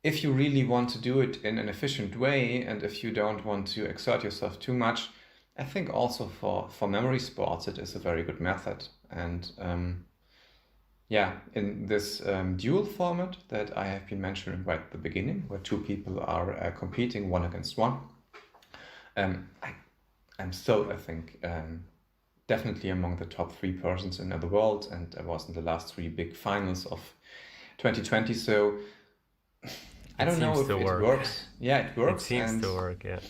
if you really want to do it in an efficient way, and if you don't want to exert yourself too much, I think also for memory sports, it is a very good method. And yeah, in this dual format that I have been mentioning right at the beginning, where two people are competing one against one, I'm still, I think, definitely among the top 3 persons in the world, and I was in the last 3 big finals of 2020. So I don't know if it works. Yeah, it works. It seems to work, yeah.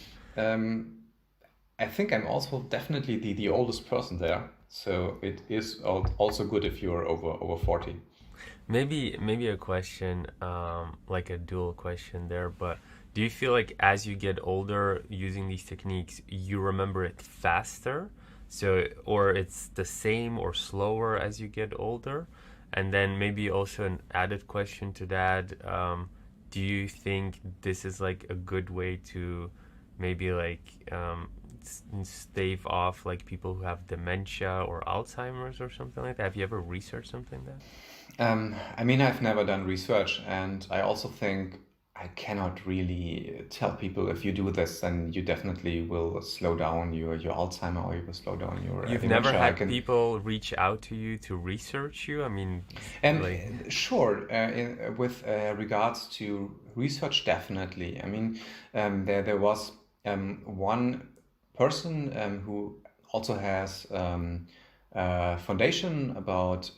I think I'm also definitely the oldest person there, so it is also good if you're over 40. Maybe a question, like a dual question there, but do you feel like as you get older using these techniques, you remember it faster? So, or it's the same or slower as you get older? And then maybe also an added question to that, do you think this is like a good way to maybe like stave off like people who have dementia or Alzheimer's or something like that? Have you ever researched something like that? I mean, I've never done research, and I also think I cannot really tell people if you do this, then you definitely will slow down your Alzheimer, or you will slow down your You've never had people reach out to you to research you? I mean, sure. With regards to research, definitely. I mean, there was one person who also has a foundation about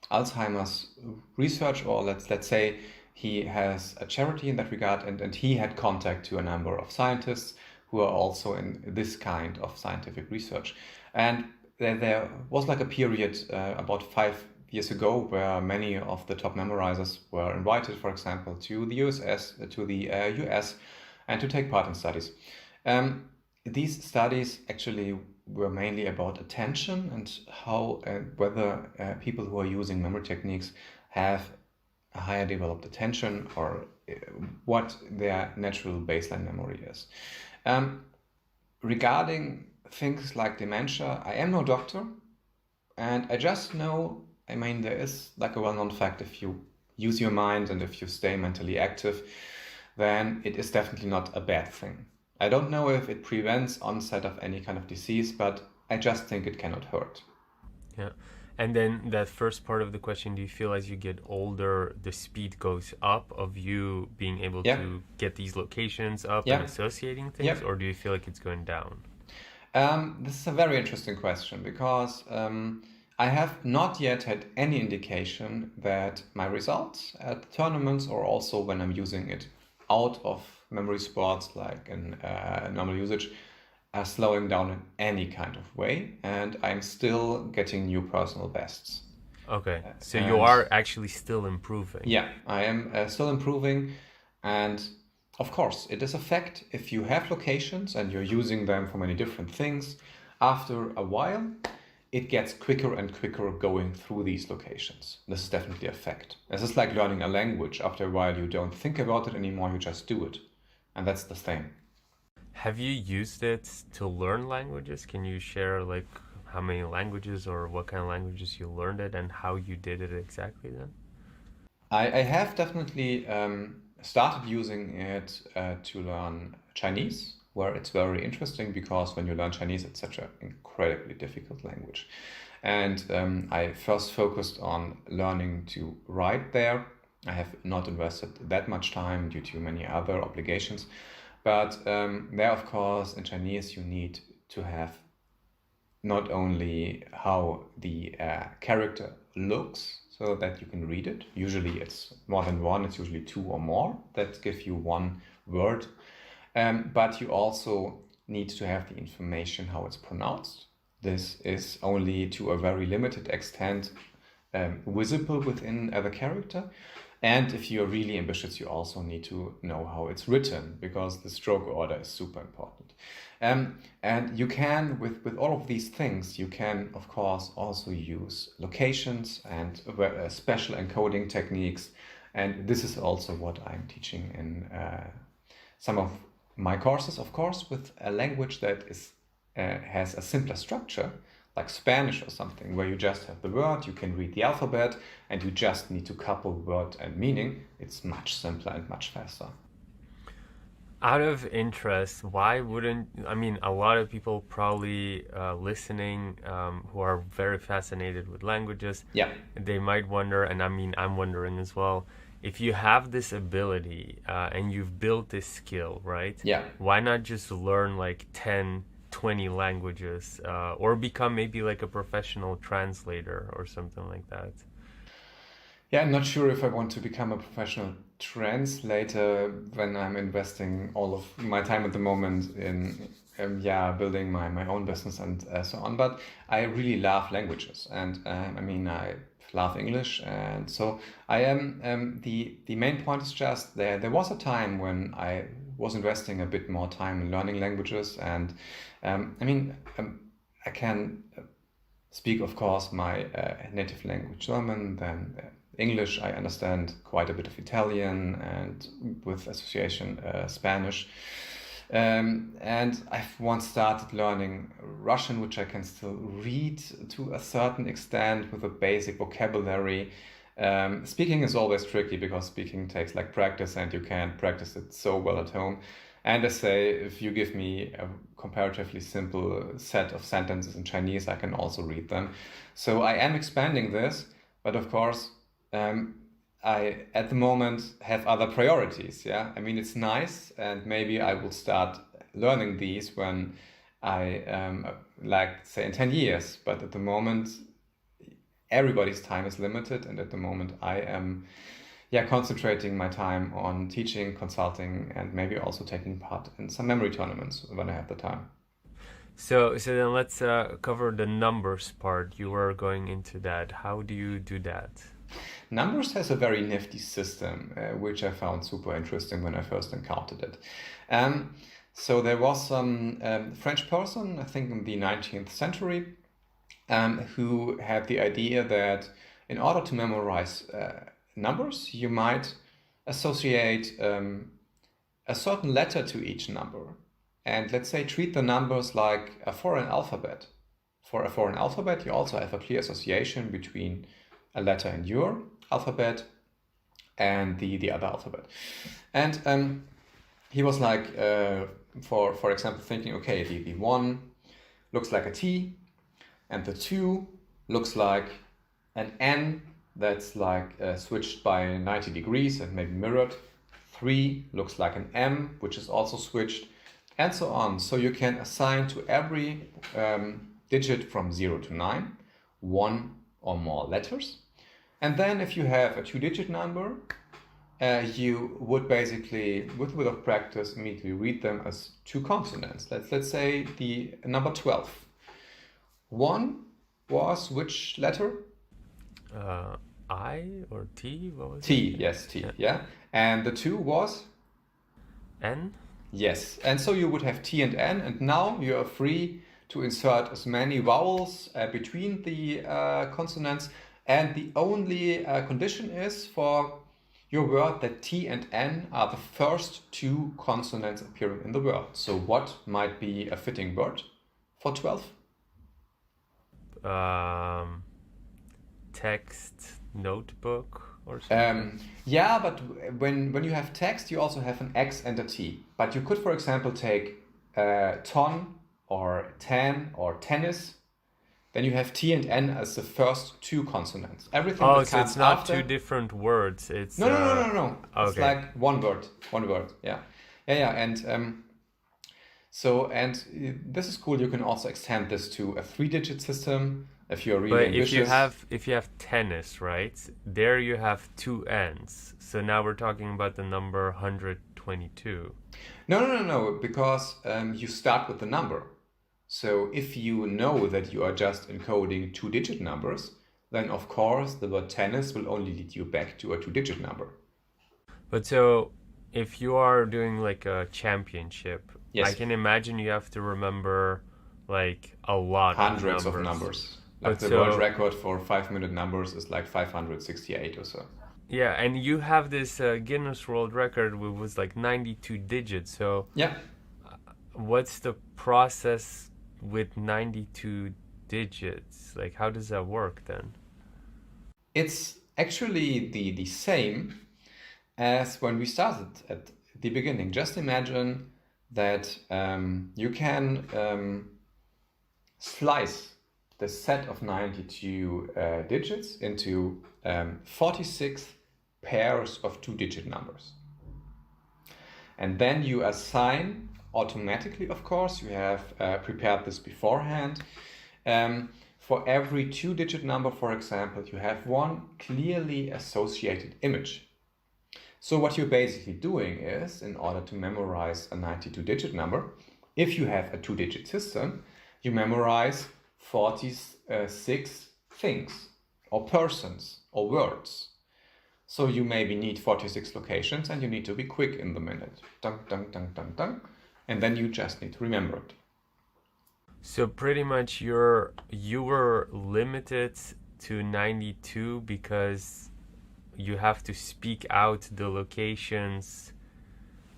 Alzheimer's research, or let's say he has a charity in that regard, and he had contact to a number of scientists who are also in this kind of scientific research. And there was like a period about 5 years ago where many of the top memorizers were invited, for example, to the US, and to take part in studies. These studies actually were mainly about attention and how whether people who are using memory techniques have a higher developed attention, or what their natural baseline memory is. Regarding things like dementia, I am no doctor, and I just know, I mean, there is like a well-known fact, if you use your mind and if you stay mentally active, then it is definitely not a bad thing. I don't know if it prevents onset of any kind of disease, but I just think it cannot hurt. Yeah. And then that first part of the question, do you feel as you get older, the speed goes up of you being able Yeah. to get these locations up Yeah. and associating things, Yeah. or do you feel like it's going down? This is a very interesting question because I have not yet had any indication that my results at tournaments, or also when I'm using it out of memory sports like in normal usage, are slowing down in any kind of way, and I'm still getting new personal bests. Okay, so you And are actually still improving. yeah, I am still improving, and of course, it is a fact if you have locations and you're using them for many different things, after a while, it gets quicker and quicker going through these locations. This is definitely a fact. This is like learning a language. After a while, you don't think about it anymore, you just do it. And that's the thing. Have you used it to learn languages? Can you share like how many languages or what kind of languages you learned it and how you did it exactly then? I have definitely started using it to learn Chinese, where it's very interesting because when you learn Chinese, it's such an incredibly difficult language. And I first focused on learning to write there. I have not invested that much time due to many other obligations. But there, of course, in Chinese, you need to have not only how the character looks so that you can read it. Usually it's more than one, it's usually two or more that give you one word. But you also need to have the information how it's pronounced. This is only to a very limited extent visible within the character. And if you're really ambitious, you also need to know how it's written, because the stroke order is super important. And you can, with all of these things, you can, of course, also use locations and special encoding techniques. And this is also what I'm teaching in some of my courses, of course, with a language that is has a simpler structure, like Spanish or something, where you just have the word, you can read the alphabet, and you just need to couple word and meaning. It's much simpler and much faster. Out of interest, why wouldn't, I mean, a lot of people probably listening who are very fascinated with languages, Yeah. they might wonder, and I mean, I'm wondering as well, if you have this ability and you've built this skill, right? Yeah. Why not just learn like 10, 20 languages or become maybe like a professional translator or something like that? Yeah, I'm not sure if I want to become a professional translator when I'm investing all of my time at the moment in building my own business and so on. But I really love languages, and I mean, I love English, and so I am. The main point is just there was a time when I was investing a bit more time in learning languages, and I mean, I can speak, of course, my native language German, then English. I understand quite a bit of Italian, and with association Spanish. And I've once started learning Russian, which I can still read to a certain extent with a basic vocabulary. Speaking is always tricky because speaking takes like practice, and you can't practice it so well at home. And I say, if you give me a comparatively simple set of sentences in Chinese, I can also read them. So I am expanding this, but of course, I at the moment have other priorities. Yeah, I mean, it's nice, and maybe I will start learning these when I like say in 10 years. But at the moment, everybody's time is limited, and at the moment, I am concentrating my time on teaching, consulting, and maybe also taking part in some memory tournaments when I have the time. So then let's cover the numbers part. You were going into that. How do you do that? Numbers has a very nifty system, which I found super interesting when I first encountered it. So there was some French person, I think in the 19th century, who had the idea that in order to memorize numbers, you might associate a certain letter to each number. And let's say treat the numbers like a foreign alphabet. For a foreign alphabet, you also have a clear association between a letter in your alphabet and the other alphabet. And he was like, for example, thinking, okay, the 1 looks like a T, and the 2 looks like an N that's like switched by 90 degrees and maybe mirrored. 3 looks like an M, which is also switched, and so on. So you can assign to every digit from 0 to 9 1 or more letters. And then if you have a 2-digit number, you would basically, with a bit of practice, immediately read them as 2 consonants. Let's say the number 12. 1 was which letter? I or T? What was T, it? yes, T, yeah. And the 2 was? N? Yes. And so you would have T and N, and now you are free to insert as many vowels between the consonants. And the only condition is for your word that T and N are the first 2 consonants appearing in the word. So what might be a fitting word for 12? Text, notebook, or something. Yeah, but when you have text, you also have an X and a T. But you could, for example, take ton or tan or tennis. Then you have T and N as the first 2 consonants. Everything Oh, that so comes it's not after, 2 different words. It's no. It's okay. like one word. Yeah. And this is cool. You can also extend this to a 3-digit system if you're really But ambitious. if you have tennis, right? There you have 2 N's. So now we're talking about the number 122. No, because you start with the number. So if you know that you are just encoding 2-digit numbers, then of course the word tennis will only lead you back to a 2-digit number. But so if you are doing like a championship, Yes. I can imagine you have to remember like a lot Hundreds of of numbers. numbers. Like But the world so record for 5-minute numbers is like 568 or so. yeah, and you have this Guinness World Record which was like 92 digits. So Yeah. what's the process with 92 digits? Like how does that work then? It's actually the same as when we started at the beginning. Just imagine that you can slice the set of 92 digits into 46 pairs of 2-digit numbers. And then you assign automatically, of course, you have prepared this beforehand. For every 2-digit number, for example, you have one clearly associated image. So what you're basically doing is, in order to memorize a 92-digit number, if you have a 2-digit system, you memorize 46 things, or persons, or words. So you maybe need 46 locations, and you need to be quick in the minute. Dun, dun, dun, dun, dun. And then you just need to remember it. So pretty much you were limited to 92 because you have to speak out the locations.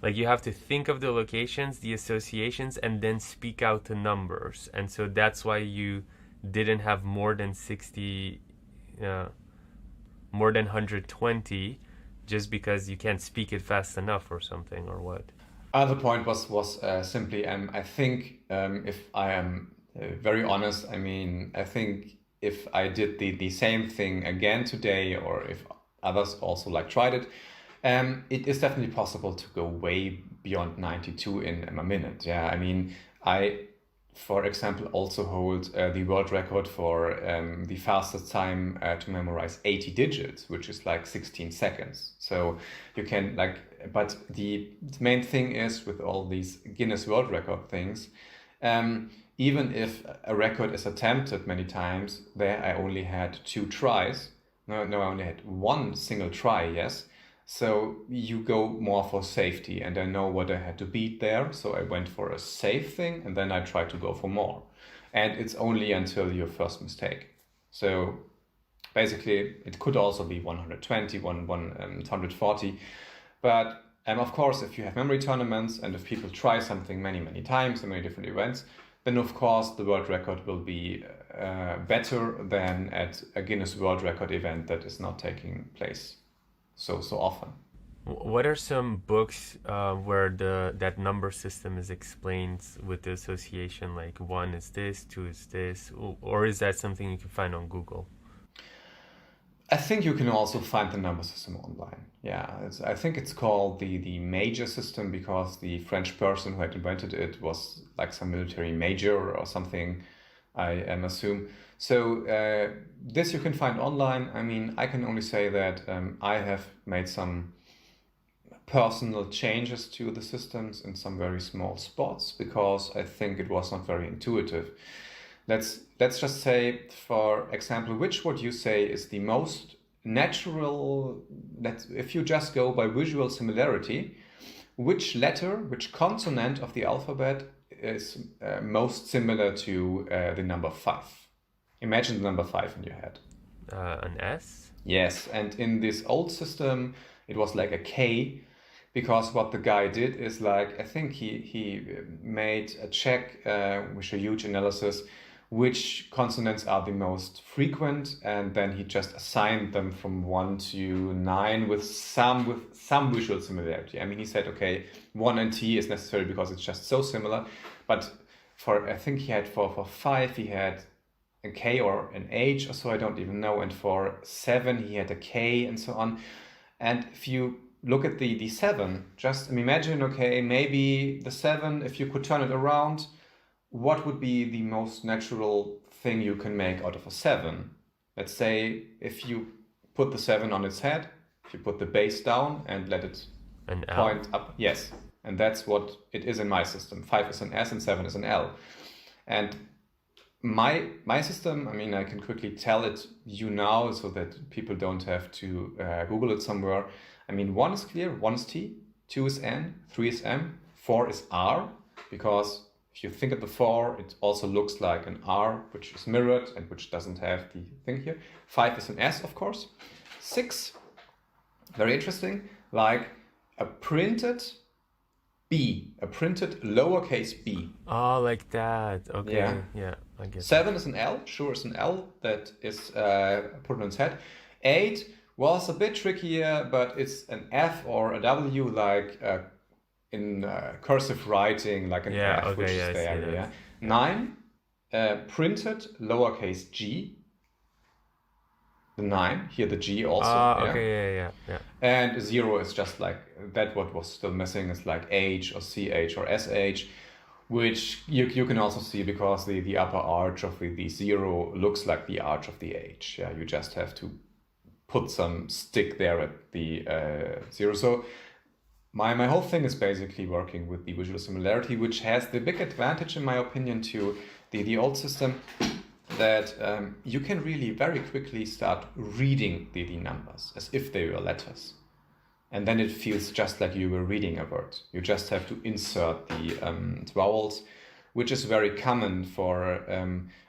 Like you have to think of the locations, the associations, and then speak out the numbers. And so that's why you didn't have more than 60, more than 120, just because you can't speak it fast enough or something, or what? The point was simply, I think if I am very honest, I think if I did the same thing again today, or if others also tried it, it is definitely possible to go way beyond 92 in a minute. Yeah, I, for example, also hold the world record for the fastest time to memorize 80 digits, which is like 16 seconds. So you can but the main thing is with all these Guinness World Record things, even if a record is attempted many times, there I only had 2 tries. No, I only had 1 single try, yes. So you go more for safety, and I know what I had to beat there. So I went for a safe thing, and then I tried to go for more. And it's only until your first mistake. So Basically, it could also be 120, 140. But of course, if you have memory tournaments and if people try something many, many times in many different events, then of course the world record will be better than at a Guinness World Record event that is not taking place so often. What are some books where that number system is explained with the association, like one is this, two is this, or is that something you can find on Google? I think you can also find the number system online. Yeah, I think it's called the major system because the French person who had invented it was like some military major or something, I assume. So this you can find online. I mean, I can only say that I have made some personal changes to the systems in some very small spots because I think it was not very intuitive. Let's just say, for example, which would you say is the most natural, if you just go by visual similarity, which letter, which consonant of the alphabet is most similar to the number 5? Imagine the number 5 in your head. An S? Yes, and in this old system, it was like a K, because what the guy did is like, I think he made a check with a huge analysis, which consonants are the most frequent, and then he just assigned them from 1 to 9 with some visual similarity. I mean, he said, okay, 1 and T is necessary because it's just so similar, but I think he had for 5 he had a K or an H or so, I don't even know, and for 7 he had a K and so on. And if you look at the 7, just imagine, okay, maybe the 7, if you could turn it around, what would be the most natural thing you can make out of a 7? Let's say if you put the 7 on its head, if you put the base down and let it point up. Yes, and that's what it is in my system. 5 is an S and 7 is an L. And my system, I mean, I can quickly tell it you now so that people don't have to Google it somewhere. I mean, 1 is clear, 1 is T, 2 is N, 3 is M, 4 is R, because if you think of the 4, it also looks like an R, which is mirrored and which doesn't have the thing here. 5 is an S, of course. 6, very interesting, like a printed B, a printed lowercase b. Oh, like that. Okay, yeah, I get 7 is an L, sure, it's an L that is put on its head. 8 was a bit trickier, but it's an F or a W, like in cursive writing, like an F, okay, which yeah, is there. yeah. 9, printed lowercase g. The 9, here the G also. Okay, yeah. And 0 is just like that. What was still missing is like H or CH or SH, which you can also see because the upper arch of the 0 looks like the arch of the H. Yeah, you just have to put some stick there at the 0. So my whole thing is basically working with the visual similarity, which has the big advantage, in my opinion, to the old system, that you can really very quickly start reading the numbers as if they were letters. And then it feels just like you were reading a word. You just have to insert the vowels, which is very common for,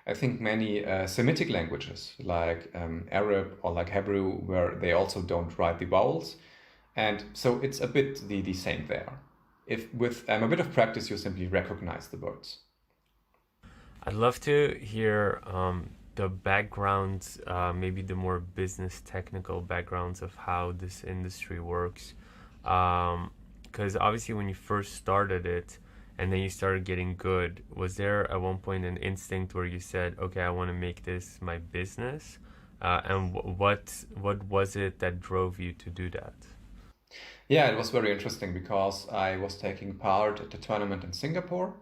I think, many Semitic languages, like Arab or like Hebrew, where they also don't write the vowels. And so it's a bit the same there. If with a bit of practice, you simply recognize the words. I'd love to hear the backgrounds, maybe the more business technical backgrounds of how this industry works. Because obviously when you first started it and then you started getting good, was there at one point an instinct where you said, okay, I want to make this my business? And what was it that drove you to do that? Yeah, it was very interesting because I was taking part at the tournament in Singapore.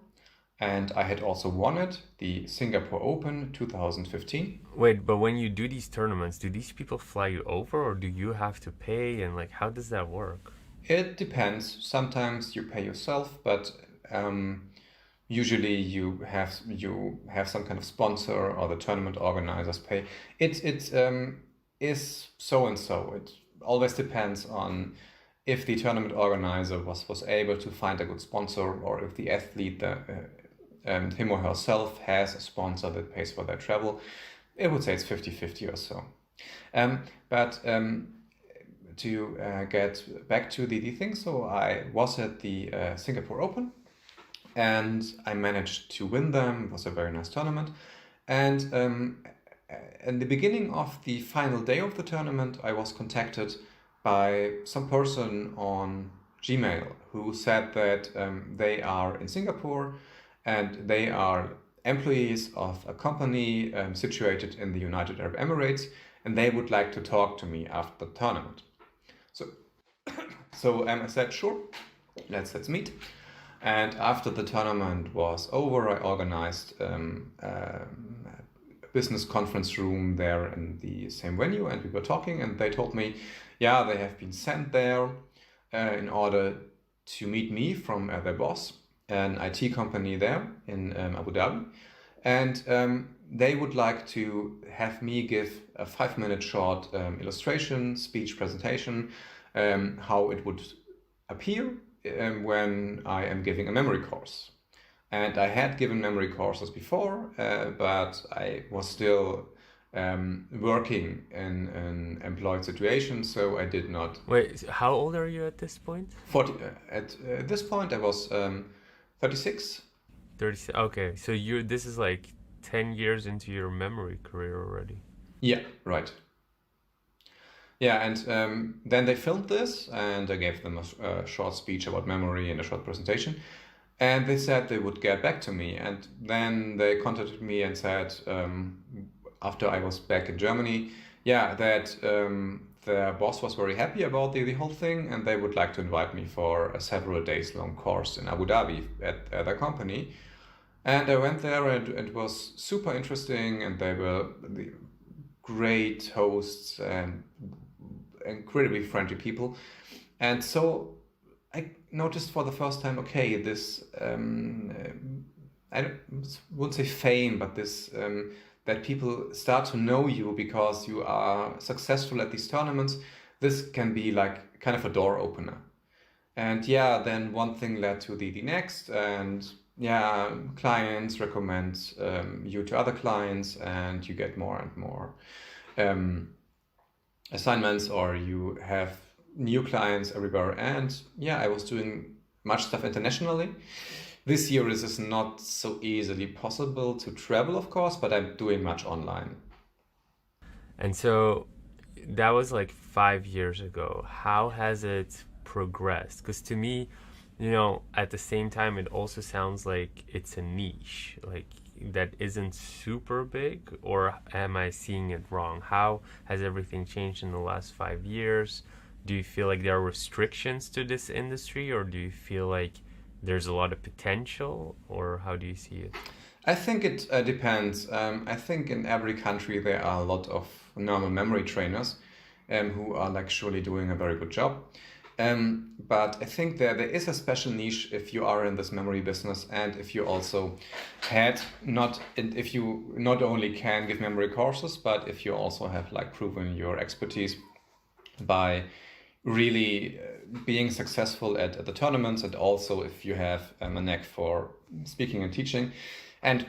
And I had also won it, the Singapore Open 2015. Wait, but when you do these tournaments, do these people fly you over or do you have to pay? And like, how does that work? It depends. Sometimes you pay yourself, but usually you have some kind of sponsor or the tournament organizers pay. It is so and so. It always depends on if the tournament organizer was able to find a good sponsor, or if the athlete him or herself has a sponsor that pays for their travel. I would say it's 50-50 or so. But to get back to the thing, so I was at the Singapore Open and I managed to win them. It was a very nice tournament. And in the beginning of the final day of the tournament, I was contacted by some person on Gmail who said that they are in Singapore and they are employees of a company situated in the United Arab Emirates, and they would like to talk to me after the tournament. So I said, sure, let's meet. And after the tournament was over, I organized a business conference room there in the same venue, and we were talking, and they told me, yeah, they have been sent there in order to meet me from their boss, an IT company there in Abu Dhabi. And they would like to have me give a 5-minute short illustration, speech presentation, how it would appear when I am giving a memory course. And I had given memory courses before, but I was still working in an employed situation, so I did not. Wait, how old are you at this point? 40. At this point, I was 36. 30. Okay, so this is like 10 years into your memory career already. Yeah, right. Yeah, and then they filmed this, and I gave them a short speech about memory and a short presentation. And they said they would get back to me. And then they contacted me and said, after I was back in Germany, yeah, that their boss was very happy about the whole thing, and they would like to invite me for a several days long course in Abu Dhabi at their company. And I went there, and it was super interesting, and they were the great hosts and incredibly friendly people. And so I noticed for the first time, okay, this, I wouldn't say fame, but this, that people start to know you because you are successful at these tournaments, this can be like kind of a door opener. And yeah, then one thing led to the next, and yeah, clients recommend you to other clients, and you get more and more assignments, or you have new clients everywhere. And yeah, I was doing much stuff internationally. This year this is not so easily possible to travel, of course, but I'm doing much online. And so that was like 5 years ago. How has it progressed? Because to me, at the same time, it also sounds like it's a niche, like that isn't super big, or am I seeing it wrong? How has everything changed in the last 5 years? Do you feel like there are restrictions to this industry, or do you feel like there's a lot of potential, or how do you see it? I think it depends. I think in every country there are a lot of normal memory trainers who are like surely doing a very good job. But I think there is a special niche if you are in this memory business, and if you also if you not only can give memory courses, but if you also have like proven your expertise by really being successful at the tournaments, and also if you have a knack for speaking and teaching. And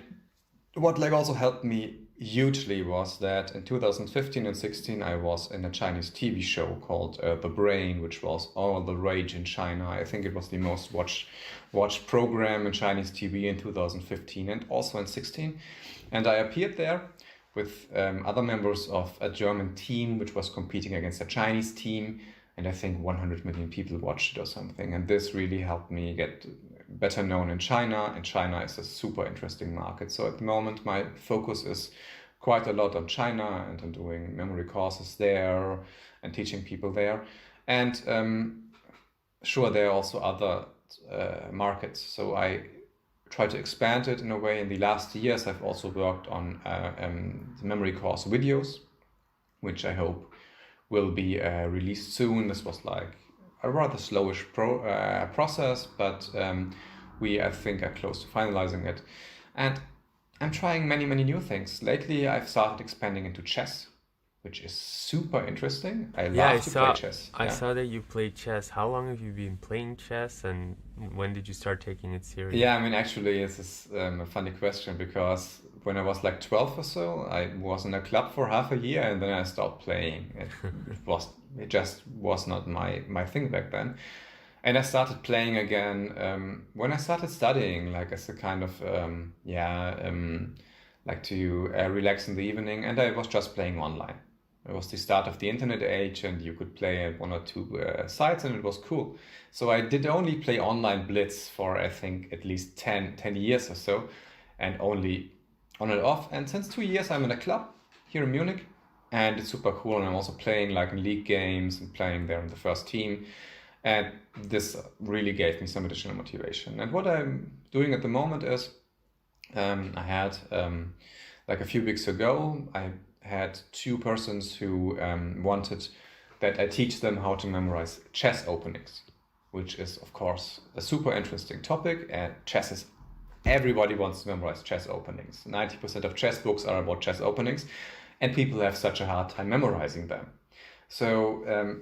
what like also helped me hugely was that in 2015 and 16 I was in a Chinese TV show called The Brain, which was all the rage in China. I think it was the most watched program in Chinese TV in 2015 and also in 16. And I appeared there with other members of a German team which was competing against a Chinese team, and I think 100 million people watched it or something. And this really helped me get better known in China, and China is a super interesting market. So at the moment my focus is quite a lot on China, and I'm doing memory courses there and teaching people there. And sure, there are also other markets, so I try to expand it in a way. In the last years I've also worked on the memory course videos, which I hope will be released soon. This was like a rather slowish process, but we, I think, are close to finalizing it. And I'm trying many new things. Lately I've started expanding into chess, which is super interesting. I Yeah, love to play chess. I Yeah. saw that you play chess. How long have you been playing chess, and when did you start taking it serious? Yeah, I mean, actually, this is a funny question because when I was like 12 or so, I was in a club for half a year and then I stopped playing. It just was not my thing back then. And I started playing again when I started studying, like as a kind of like to relax in the evening, and I was just playing online. It was the start of the internet age, and you could play at one or two sites, and it was cool. So I did only play online Blitz for I think at least ten years or so, and only on and off. And since 2 years, I'm in a club here in Munich, and it's super cool. And I'm also playing like in league games and playing there in the first team. And this really gave me some additional motivation. And what I'm doing at the moment is I had like a few weeks ago, I had two persons who wanted that I teach them how to memorize chess openings, which is, of course, a super interesting topic. And chess is everybody wants to memorize chess openings. 90% of chess books are about chess openings, and people have such a hard time memorizing them. So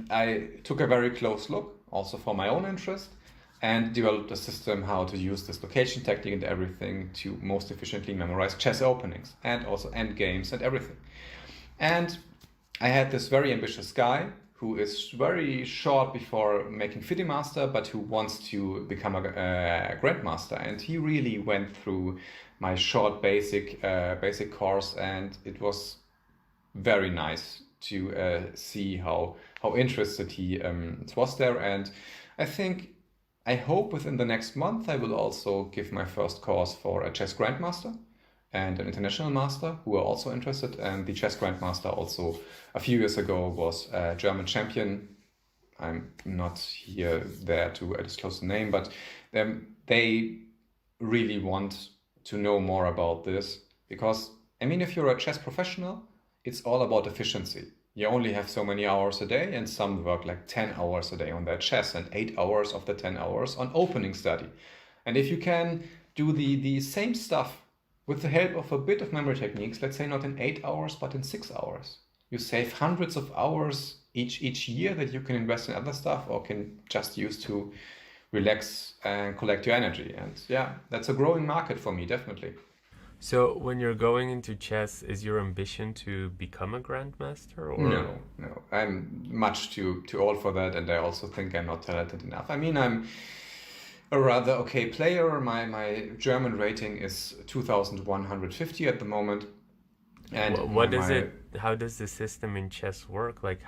I took a very close look, also for my own interest, and developed a system how to use this location technique and everything to most efficiently memorize chess openings and also end games and everything. And I had this very ambitious guy who is very short before making FIDE master, but who wants to become a grandmaster. And he really went through my short basic course, and it was very nice to see how interested he was there. And I think I hope within the next month I will also give my first course for a chess grandmaster and an international master who are also interested. And the chess grandmaster also a few years ago was a German champion. I'm not there to disclose the name, but they really want to know more about this because, I mean, if you're a chess professional, it's all about efficiency. You only have so many hours a day, and some work like 10 hours a day on their chess and 8 hours of the 10 hours on opening study. And if you can do the same stuff with the help of a bit of memory techniques, let's say not in 8 hours, but in 6 hours, you save hundreds of hours each year that you can invest in other stuff or can just use to relax and collect your energy. And yeah, that's a growing market for me, definitely. So when you're going into chess, is your ambition to become a grandmaster, or? No. I'm much too old for that, and I also think I'm not talented enough. I mean, I'm a rather okay player. My German rating is 2,150 at the moment, and What is it? How does the system in chess work? Like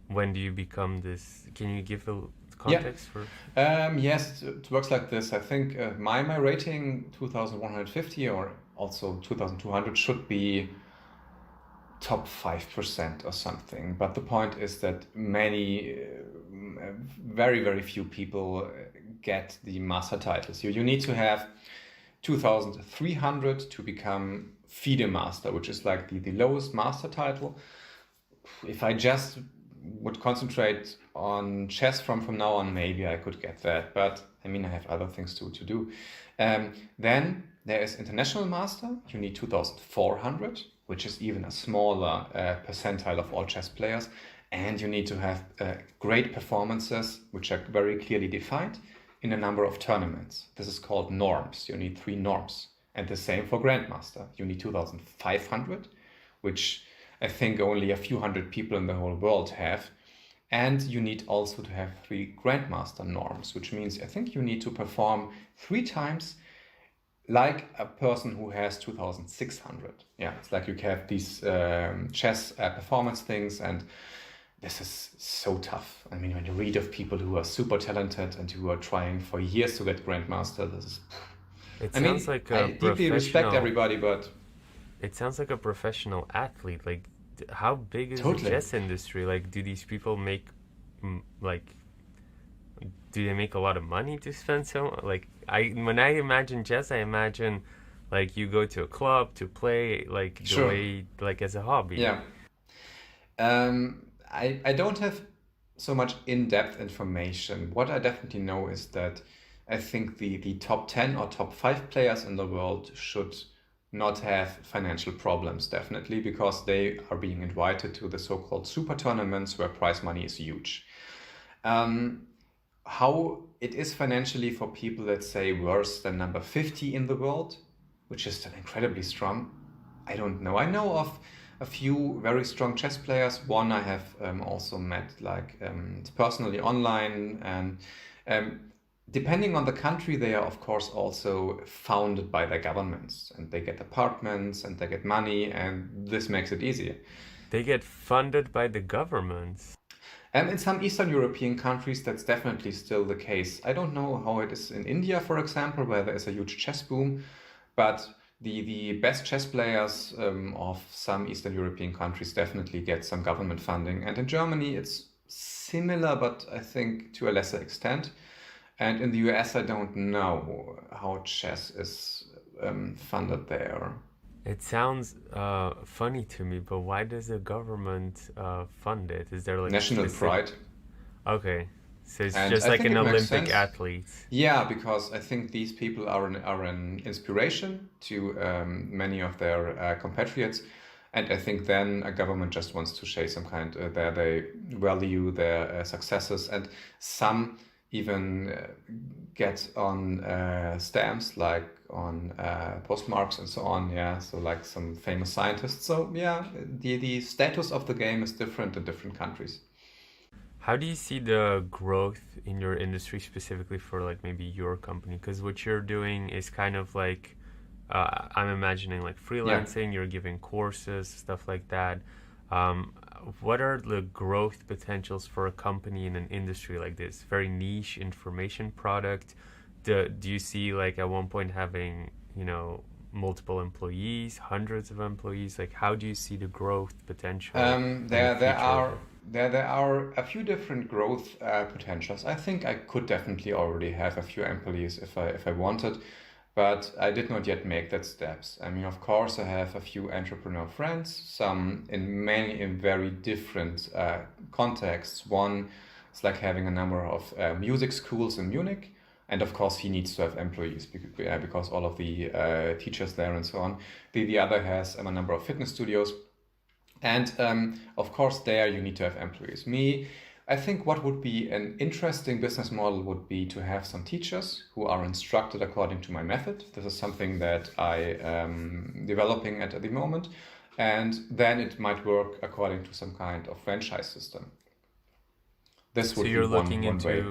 when do you become this? Can you give a yeah. context for? Yes, it works like this. I think my rating 2,150 or also 2,200 should be top 5% or something. But the point is that very few people get the master titles. You need to have 2,300 to become FIDE master, which is like the lowest master title. If I just would concentrate on chess from now on, maybe I could get that. But I mean, I have other things to do. Then there is international master. You need 2,400, which is even a smaller percentile of all chess players. And you need to have great performances, which are very clearly defined in a number of tournaments. This is called norms. You need 3 norms. And the same for grandmaster. You need 2,500, which I think only a few hundred people in the whole world have. And you need also to have 3 grandmaster norms, which means I think you need to perform 3 times like a person who has 2,600. Yeah, it's like you have these chess performance things, and this is so tough. I mean, when you read of people who are super talented and who are trying for years to get grandmaster, this is... It sounds like a I deeply respect everybody, but... It sounds like a professional athlete. Like, how big is Totally. the chess industry? Like, do these people make, do they make a lot of money to spend so? Like, when I imagine chess, I imagine, like, you go to a club to play, like, the Sure. way, like, as a hobby. Yeah. I don't have so much in-depth information. What I definitely know is that I think the top 10 or top 5 players in the world should not have financial problems, definitely, because they are being invited to the so-called super tournaments where prize money is huge. Um, how it is financially for people, let's say, worse than number 50 in the world, which is still incredibly strong, I don't know. I know of a few very strong chess players. One I have also met personally online, and um, depending on the country, they are of course also founded by their governments, and they get apartments and they get money, and this makes it easier. They get funded by the governments. In some Eastern European countries, that's definitely still the case. I don't know how it is in India, for example, where there is a huge chess boom, but the best chess players of some Eastern European countries definitely get some government funding. And in Germany, it's similar, but I think to a lesser extent. And in the US, I don't know how chess is funded there. It sounds funny to me, but why does the government fund it? Is there like a National specific? pride. Okay, so it's And just I like think an it makes Olympic sense. athlete. Yeah, because I think these people are an inspiration to many of their compatriots. And I think then a government just wants to show some kind that they value their successes, and some even get on stamps, like on postmarks and so on. Yeah, so like some famous scientists. So yeah, the status of the game is different in different countries. How do you see the growth in your industry specifically for like maybe your company? Because what you're doing is kind of like I'm imagining like Yeah. freelancing, you're giving courses, stuff like that. Um, what are the growth potentials for a company in an industry like this? Very niche information product. Do you see like at one point having, multiple employees, hundreds of employees? Like how do you see the growth potential and the There future of are it? there are a few different growth potentials. I think I could definitely already have a few employees if I wanted, but I did not yet make that steps. I mean, of course, I have a few entrepreneur friends, some in very different contexts. One is like having a number of music schools in Munich. And of course, he needs to have employees because all of the teachers there and so on. The other has a number of fitness studios, and of course, there you need to have employees. I think what would be an interesting business model would be to have some teachers who are instructed according to my method. This is something that I am developing at the moment. And then it might work according to some kind of franchise system. This So would be one way.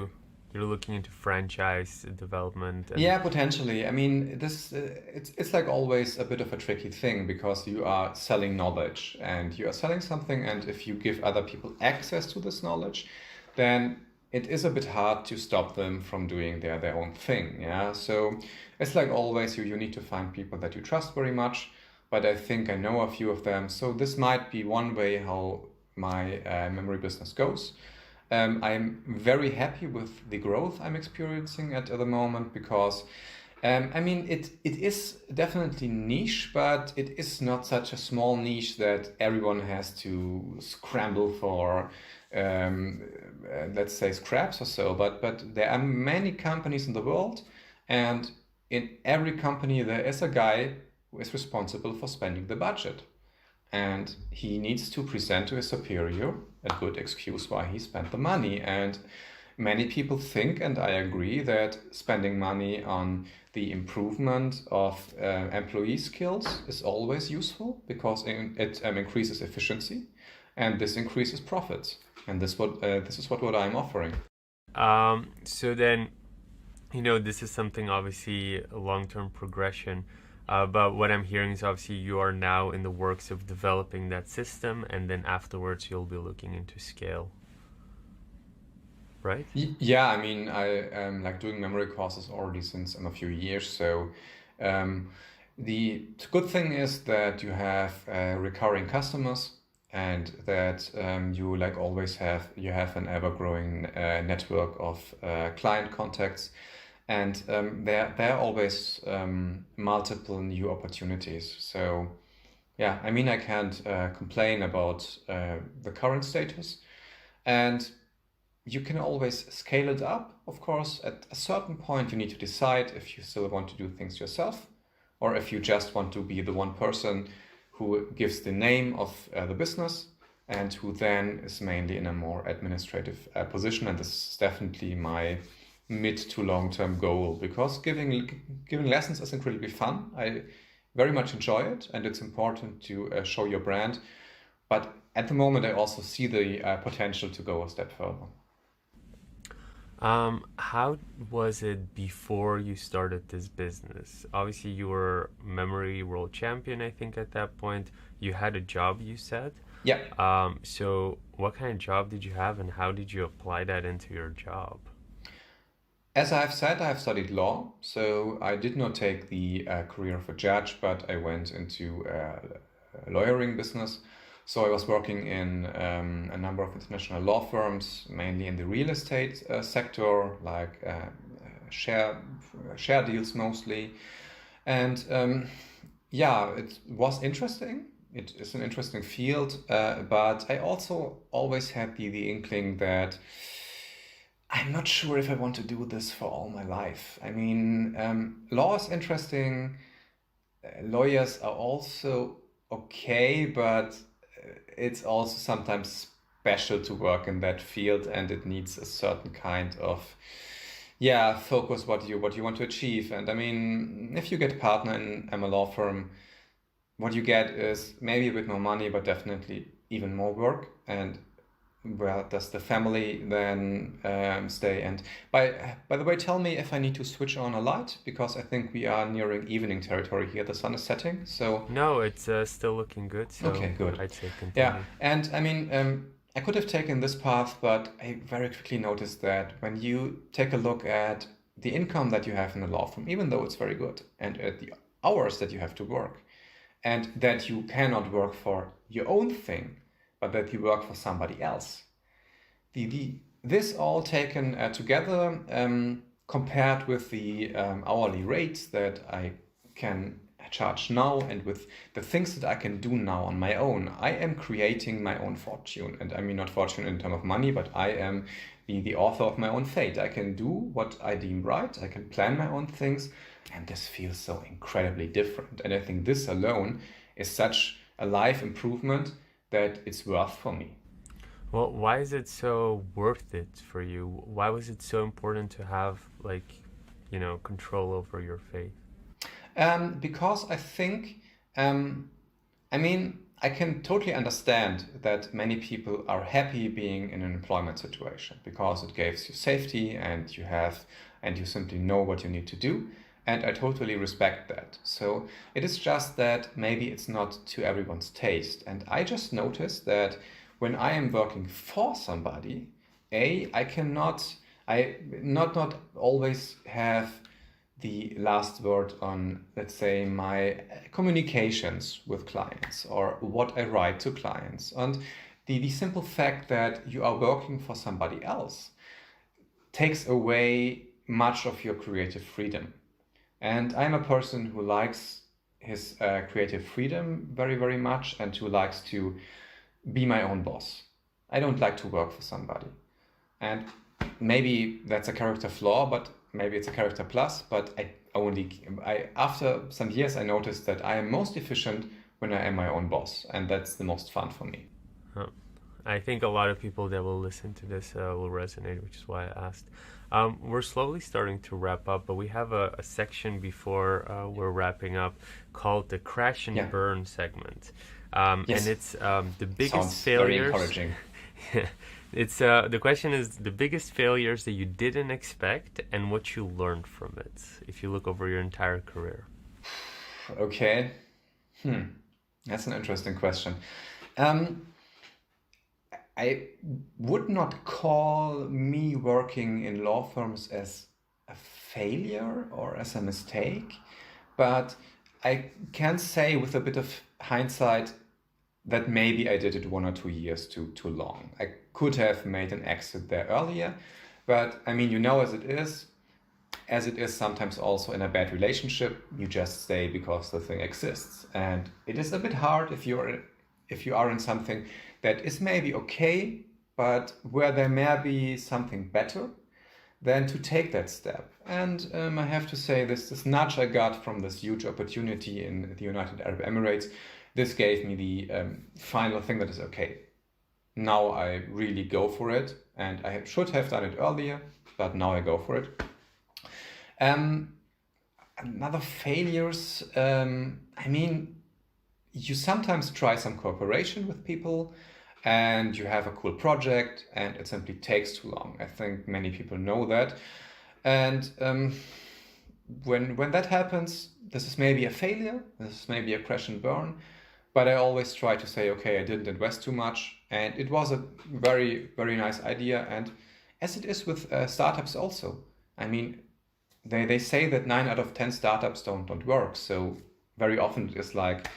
you're looking into franchise development and Yeah, potentially. I mean, this it's like always a bit of a tricky thing because you are selling knowledge and you are selling something, and if you give other people access to this knowledge, then it is a bit hard to stop them from doing their own thing. Yeah, so it's like always you need to find people that you trust very much, but I think I know a few of them, so this might be one way how my memory business goes. I'm very happy with the growth I'm experiencing at the moment because, I mean, it is definitely niche, but it is not such a small niche that everyone has to scramble for, let's say, scraps or so. But there are many companies in the world, and in every company there is a guy who is responsible for spending the budget, and he needs to present to his superior a good excuse why he spent the money. And many people think, and I agree, that spending money on the improvement of employee skills is always useful because it increases efficiency, and this increases profits. And this is what I'm offering. so then this is something obviously a long-term progression. But what I'm hearing is obviously you are now in the works of developing that system, and then afterwards you'll be looking into scale, right? Yeah, I mean, I am like doing memory courses already since a few years. So um, the good thing is that you have recurring customers, and that you like always have an ever-growing network of client contacts, and there are always multiple new opportunities. So yeah, I mean, I can't complain about the current status, and you can always scale it up. Of course, at a certain point, you need to decide if you still want to do things yourself, or if you just want to be the one person who gives the name of the business and who then is mainly in a more administrative position. And this is definitely my mid to long term goal, because giving lessons is incredibly fun. I very much enjoy it, and it's important to show your brand. But at the moment, I also see the potential to go a step further. How was it before you started this business? Obviously, you were memory world champion, I think, at that point. You had a job, you said. Yeah. So what kind of job did you have, and how did you apply that into your job? As I've said, I've studied law, so I did not take the career of a judge, but I went into a lawyering business. So I was working in a number of international law firms, mainly in the real estate sector, like share deals mostly. And yeah, it was interesting. It is an interesting field, but I also always had the inkling that I'm not sure if I want to do this for all my life. I mean, law is interesting. Lawyers are also okay, but it's also sometimes special to work in that field, and it needs a certain kind of focus what you want to achieve. And I mean, if you get a partner in a law firm, what you get is maybe a bit more money, but definitely even more work. And where does the family then stay? And by the way, tell me if I need to switch on a light, because I think we are nearing evening territory here. The sun is setting, so No, it's still looking good, so okay, good. I'd say Yeah, continue. and I mean, I could have taken this path, but I very quickly noticed that when you take a look at the income that you have in a law firm, even though it's very good, and at the hours that you have to work, and that you cannot work for your own thing, but that you work for somebody else. This all taken together, compared with the hourly rates that I can charge now, and with the things that I can do now on my own, I am creating my own fortune. And I mean not fortune in terms of money, but I am the author of my own fate. I can do what I deem right. I can plan my own things. And this feels so incredibly different. And I think this alone is such a life improvement that it's worth for me. Well, why is it so worth it for you? Why was it so important to have, like, control over your faith? Because I think, I mean, I can totally understand that many people are happy being in an employment situation, because it gives you safety, and you simply know what you need to do. And I totally respect that. So it is just that maybe it's not to everyone's taste. And I just noticed that when I am working for somebody, I not always have the last word on, let's say, my communications with clients, or what I write to clients. And the simple fact that you are working for somebody else takes away much of your creative freedom. And I'm a person who likes his creative freedom very, very much, and who likes to be my own boss. I don't like to work for somebody. And maybe that's a character flaw, but maybe it's a character plus. But after some years, I noticed that I am most efficient when I am my own boss, and that's the most fun for me. Huh. I think a lot of people that will listen to this will resonate, which is why I asked. We're slowly starting to wrap up, but we have a section before we're wrapping up called the crash and Yeah. burn segment. Yes. And it's the biggest Sounds very failures. encouraging. It's the question is the biggest failures that you didn't expect and what you learned from it, if you look over your entire career. Okay. That's an interesting question. Um, I would not call me working in law firms as a failure or as a mistake, but I can say with a bit of hindsight that maybe I did it 1 or 2 years too long. I could have made an exit there earlier, but I mean, as it is sometimes also in a bad relationship, you just stay because the thing exists. And it is a bit hard if you are in something that is maybe okay, but where there may be something better. than to take that step. And I have to say, this nudge I got from this huge opportunity in the United Arab Emirates, this gave me the final thing that is okay. Now I really go for it, and I should have done it earlier, but now I go for it. Another failures, I mean, you sometimes try some cooperation with people and you have a cool project and it simply takes too long. I think many people know that. And when that happens, this is maybe a failure, this is maybe a crash and burn, but I always try to say, okay, I didn't invest too much, and it was a very, very nice idea. And as it is with startups also, I mean, they say that 9 out of 10 startups don't work. So very often it is like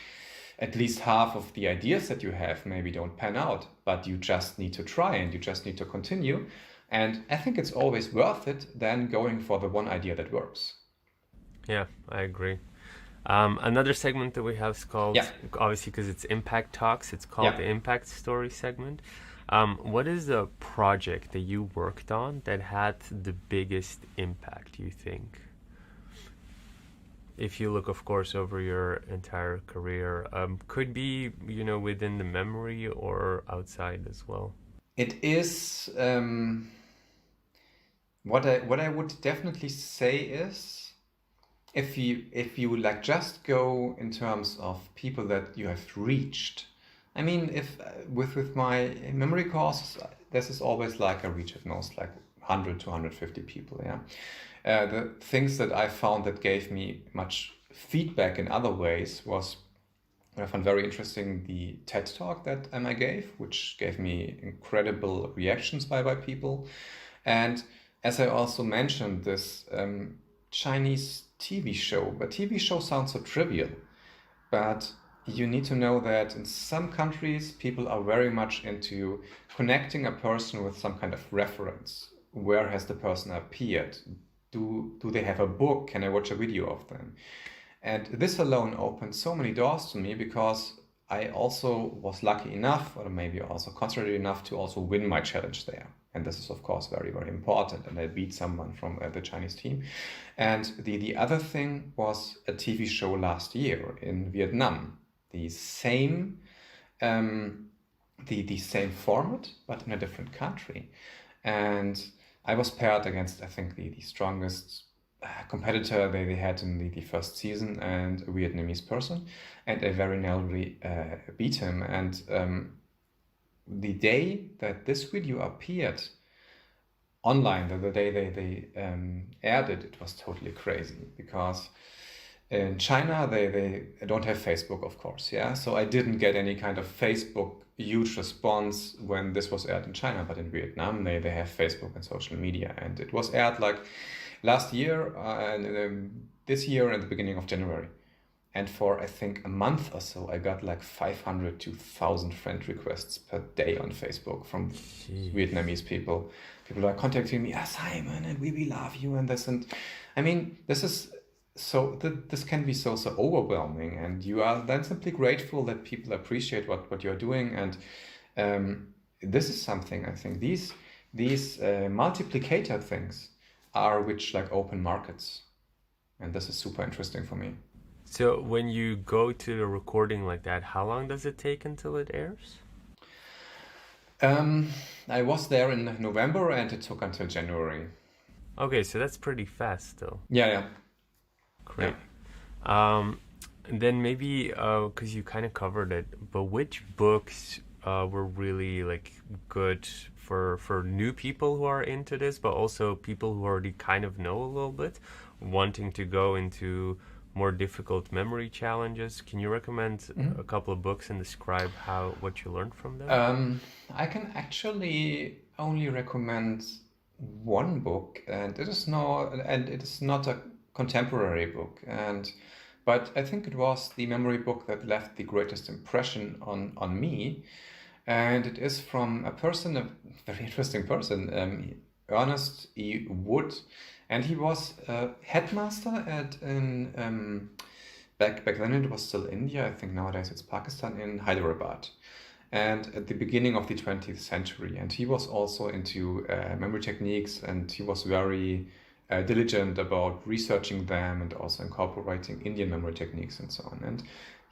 at least half of the ideas that you have maybe don't pan out, but you just need to try and you just need to continue. And I think it's always worth it than going for the one idea that works. Yeah, I agree. Another segment that we have is called, obviously because it's Impact Talks, it's called the Impact Story segment. What is the project that you worked on that had the biggest impact, you think? If you look, of course, over your entire career, could be, within the memory or outside as well. It is, what I would definitely say is, if you like just go in terms of people that you have reached. I mean, if with my memory courses, this is always like I reach at most like 100 to 150 people. Yeah, the things that I found that gave me much feedback in other ways was, I found very interesting, the TED talk that I gave, which gave me incredible reactions by people, and as I also mentioned, this Chinese TV show. But TV show sounds so trivial, but you need to know that in some countries, people are very much into connecting a person with some kind of reference. Where has the person appeared? Do they have a book? Can I watch a video of them? And this alone opened so many doors to me, because I also was lucky enough, or maybe also concentrated enough, to also win my challenge there. And this is, of course, very, very important. And I beat someone from the Chinese team. And the other thing was a TV show last year in Vietnam. The same format, but in a different country. And I was paired against, I think, the strongest competitor they had in the first season, and a Vietnamese person. And I very narrowly beat him. And the day that this video appeared online, the day they aired it, it was totally crazy, because in China they don't have Facebook, of course, yeah. So I didn't get any kind of Facebook huge response when this was aired in China, but in Vietnam they have Facebook and social media, and it was aired like last year and this year at the beginning of January. And for, I think, a month or so, I got like 500 to 1,000 friend requests per day on Facebook from Vietnamese people. People are contacting me, Simon, and we love you, and this. And I mean, this is so, this can be so overwhelming. And you are then simply grateful that people appreciate what you're doing. And this is something, I think, these multiplicator things are which like open markets. And this is super interesting for me. So when you go to the recording like that, how long does it take until it airs? I was there in November and it took until January. Okay, so that's pretty fast still. Yeah. Great. Yeah. And then maybe, because you kind of covered it, but which books were really like good for new people who are into this, but also people who already kind of know a little bit, wanting to go into more difficult memory challenges? Can you recommend a couple of books and describe what you learned from them? I can actually only recommend one book, and it is not a contemporary book, but I think it was the memory book that left the greatest impression on me, and it is from a very interesting person, Ernest E. Wood. And he was a headmaster back then it was still India. I think nowadays it's Pakistan, in Hyderabad. and at the beginning of the 20th century. And he was also into memory techniques, and he was very diligent about researching them and also incorporating Indian memory techniques and so on. And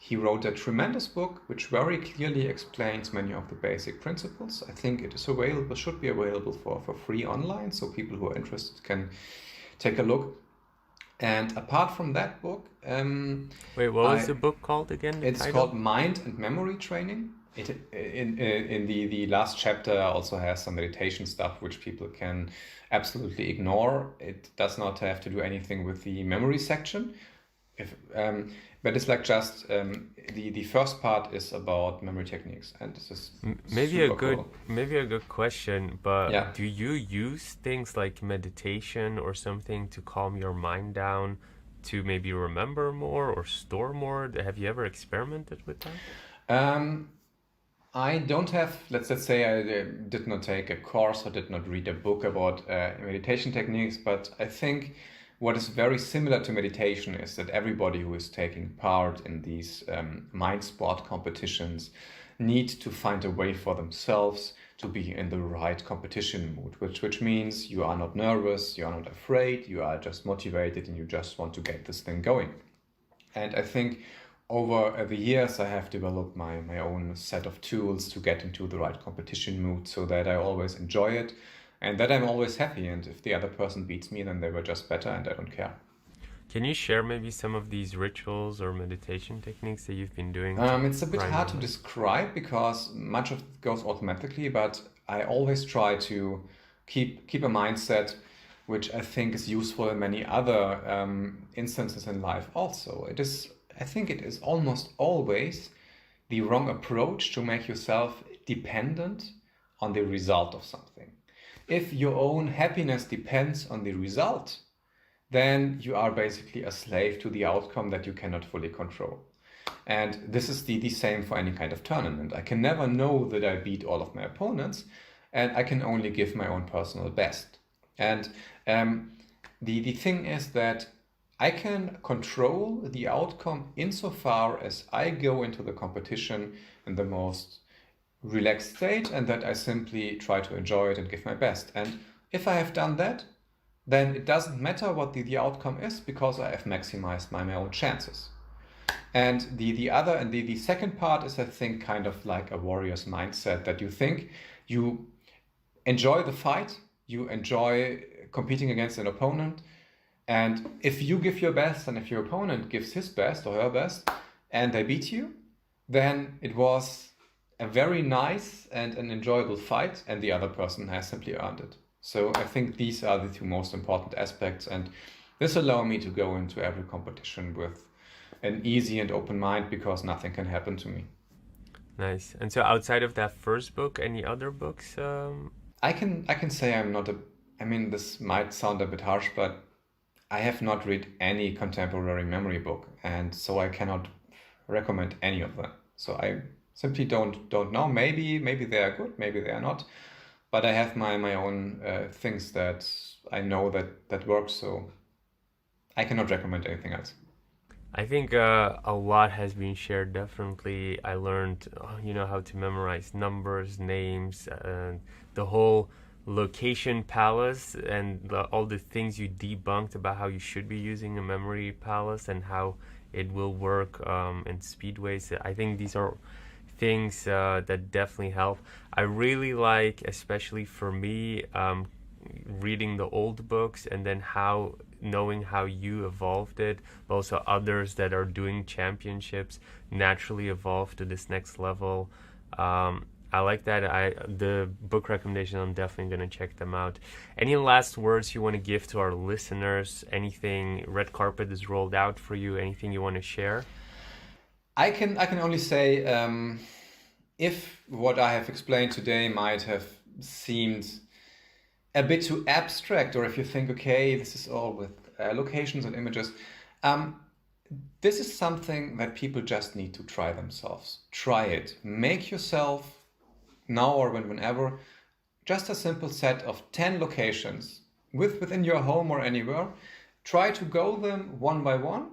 he wrote a tremendous book which very clearly explains many of the basic principles. I think it is available, should be available for free online, so people who are interested can take a look. And apart from that book, Wait, what was the book called again? It's called Mind and Memory Training. In the last chapter also has some meditation stuff which people can absolutely ignore. It does not have to do anything with the memory section. But it's like just the first part is about memory techniques, and this is maybe cool. Maybe a good question, but Yeah. do you use things like meditation or something to calm your mind down to maybe remember more or store more? Have you ever experimented with that? I don't have, let's say I did not take a course or did not read a book about meditation techniques, but I think what is very similar to meditation is that everybody who is taking part in these mind sport competitions need to find a way for themselves to be in the right competition mood, which means you are not nervous, you are not afraid, you are just motivated and you just want to get this thing going. And I think over the years I have developed my own set of tools to get into the right competition mood so that I always enjoy it and that I'm always happy. And if the other person beats me, then they were just better and I don't care. Can you share maybe some of these rituals or meditation techniques that you've been doing? It's a bit hard to describe because much of it goes automatically, but I always try to keep a mindset which I think is useful in many other instances in life also. I think it is almost always the wrong approach to make yourself dependent on the result of something. If your own happiness depends on the result, then you are basically a slave to the outcome that you cannot fully control. And this is the same for any kind of tournament. I can never know that I beat all of my opponents, and I can only give my own personal best. And the thing is that I can control the outcome insofar as I go into the competition in the most relaxed state and that I simply try to enjoy it and give my best. And if I have done that, then it doesn't matter what the outcome is because I have maximized my own chances. And the second part is, I think, kind of like a warrior's mindset, that you think you enjoy the fight, you enjoy competing against an opponent, and if you give your best and if your opponent gives his best or her best and they beat you, then it was a very nice and an enjoyable fight and the other person has simply earned it. So I think these are the two most important aspects, and this allows me to go into every competition with an easy and open mind because nothing can happen to me. Nice. And so outside of that first book, any other books? I can say I'm not this might sound a bit harsh, but I have not read any contemporary memory book, and so I cannot recommend any of them. So I simply don't know. Maybe they are good, maybe they are not. But I have my own things that I know that work, so I cannot recommend anything else. I think a lot has been shared, definitely. I learned, how to memorize numbers, names, and the whole location palace and all the things you debunked about how you should be using a memory palace and how it will work in speedways. I think these are things that definitely help. I really like, especially for me, reading the old books and then knowing how you evolved it, but also others that are doing championships naturally evolve to this next level. I like that. The book recommendation, I'm definitely going to check them out. Any last words you want to give to our listeners? Anything, red carpet is rolled out for you? Anything you want to share? I can only say, if what I have explained today might have seemed a bit too abstract, or if you think, okay, this is all with locations and images, this is something that people just need to try themselves. Try it. Make yourself, now or whenever, just a simple set of 10 locations within your home or anywhere. Try to go them one by one,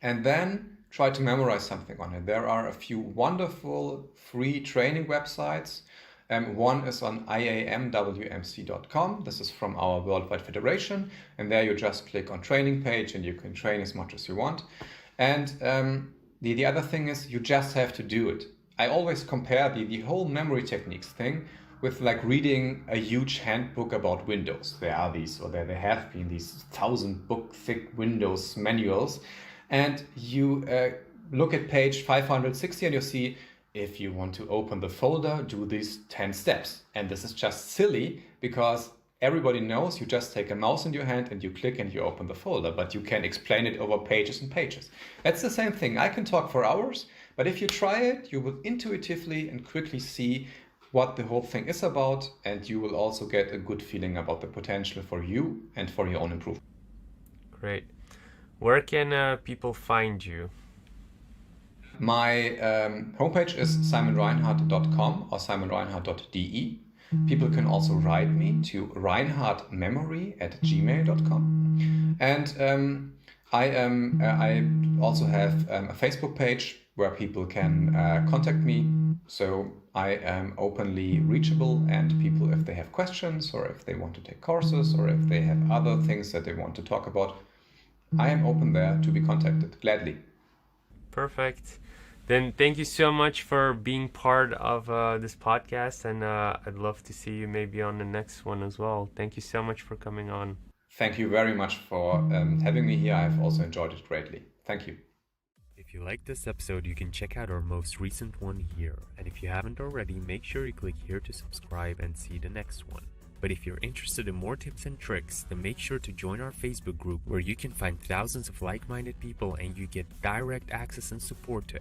and then try to memorize something on it. There are a few wonderful free training websites. One is on iamwmc.com. This is from our worldwide federation. And there you just click on training page and you can train as much as you want. And the other thing is you just have to do it. I always compare the whole memory techniques thing with like reading a huge handbook about Windows. There are these, or there have been these 1,000-book thick Windows manuals. And you look at page 560 and you see, if you want to open the folder, do these 10 steps. And this is just silly because everybody knows you just take a mouse in your hand and you click and you open the folder, but you can explain it over pages and pages. That's the same thing. I can talk for hours, but if you try it, you will intuitively and quickly see what the whole thing is about, and you will also get a good feeling about the potential for you and for your own improvement. Great. Where can people find you? My homepage is simonreinhard.com or simonreinhard.de. People can also write me to reinhardmemory@gmail.com. And I also have a Facebook page where people can contact me. So I am openly reachable, and people, if they have questions or if they want to take courses or if they have other things that they want to talk about, I am open there to be contacted, gladly. Perfect. Then thank you so much for being part of this podcast, and I'd love to see you maybe on the next one as well. Thank you so much for coming on. Thank you very much for having me here. I've also enjoyed it greatly. Thank you. If you liked this episode, you can check out our most recent one here. And if you haven't already, make sure you click here to subscribe and see the next one. But if you're interested in more tips and tricks, then make sure to join our Facebook group where you can find thousands of like-minded people and you get direct access and support to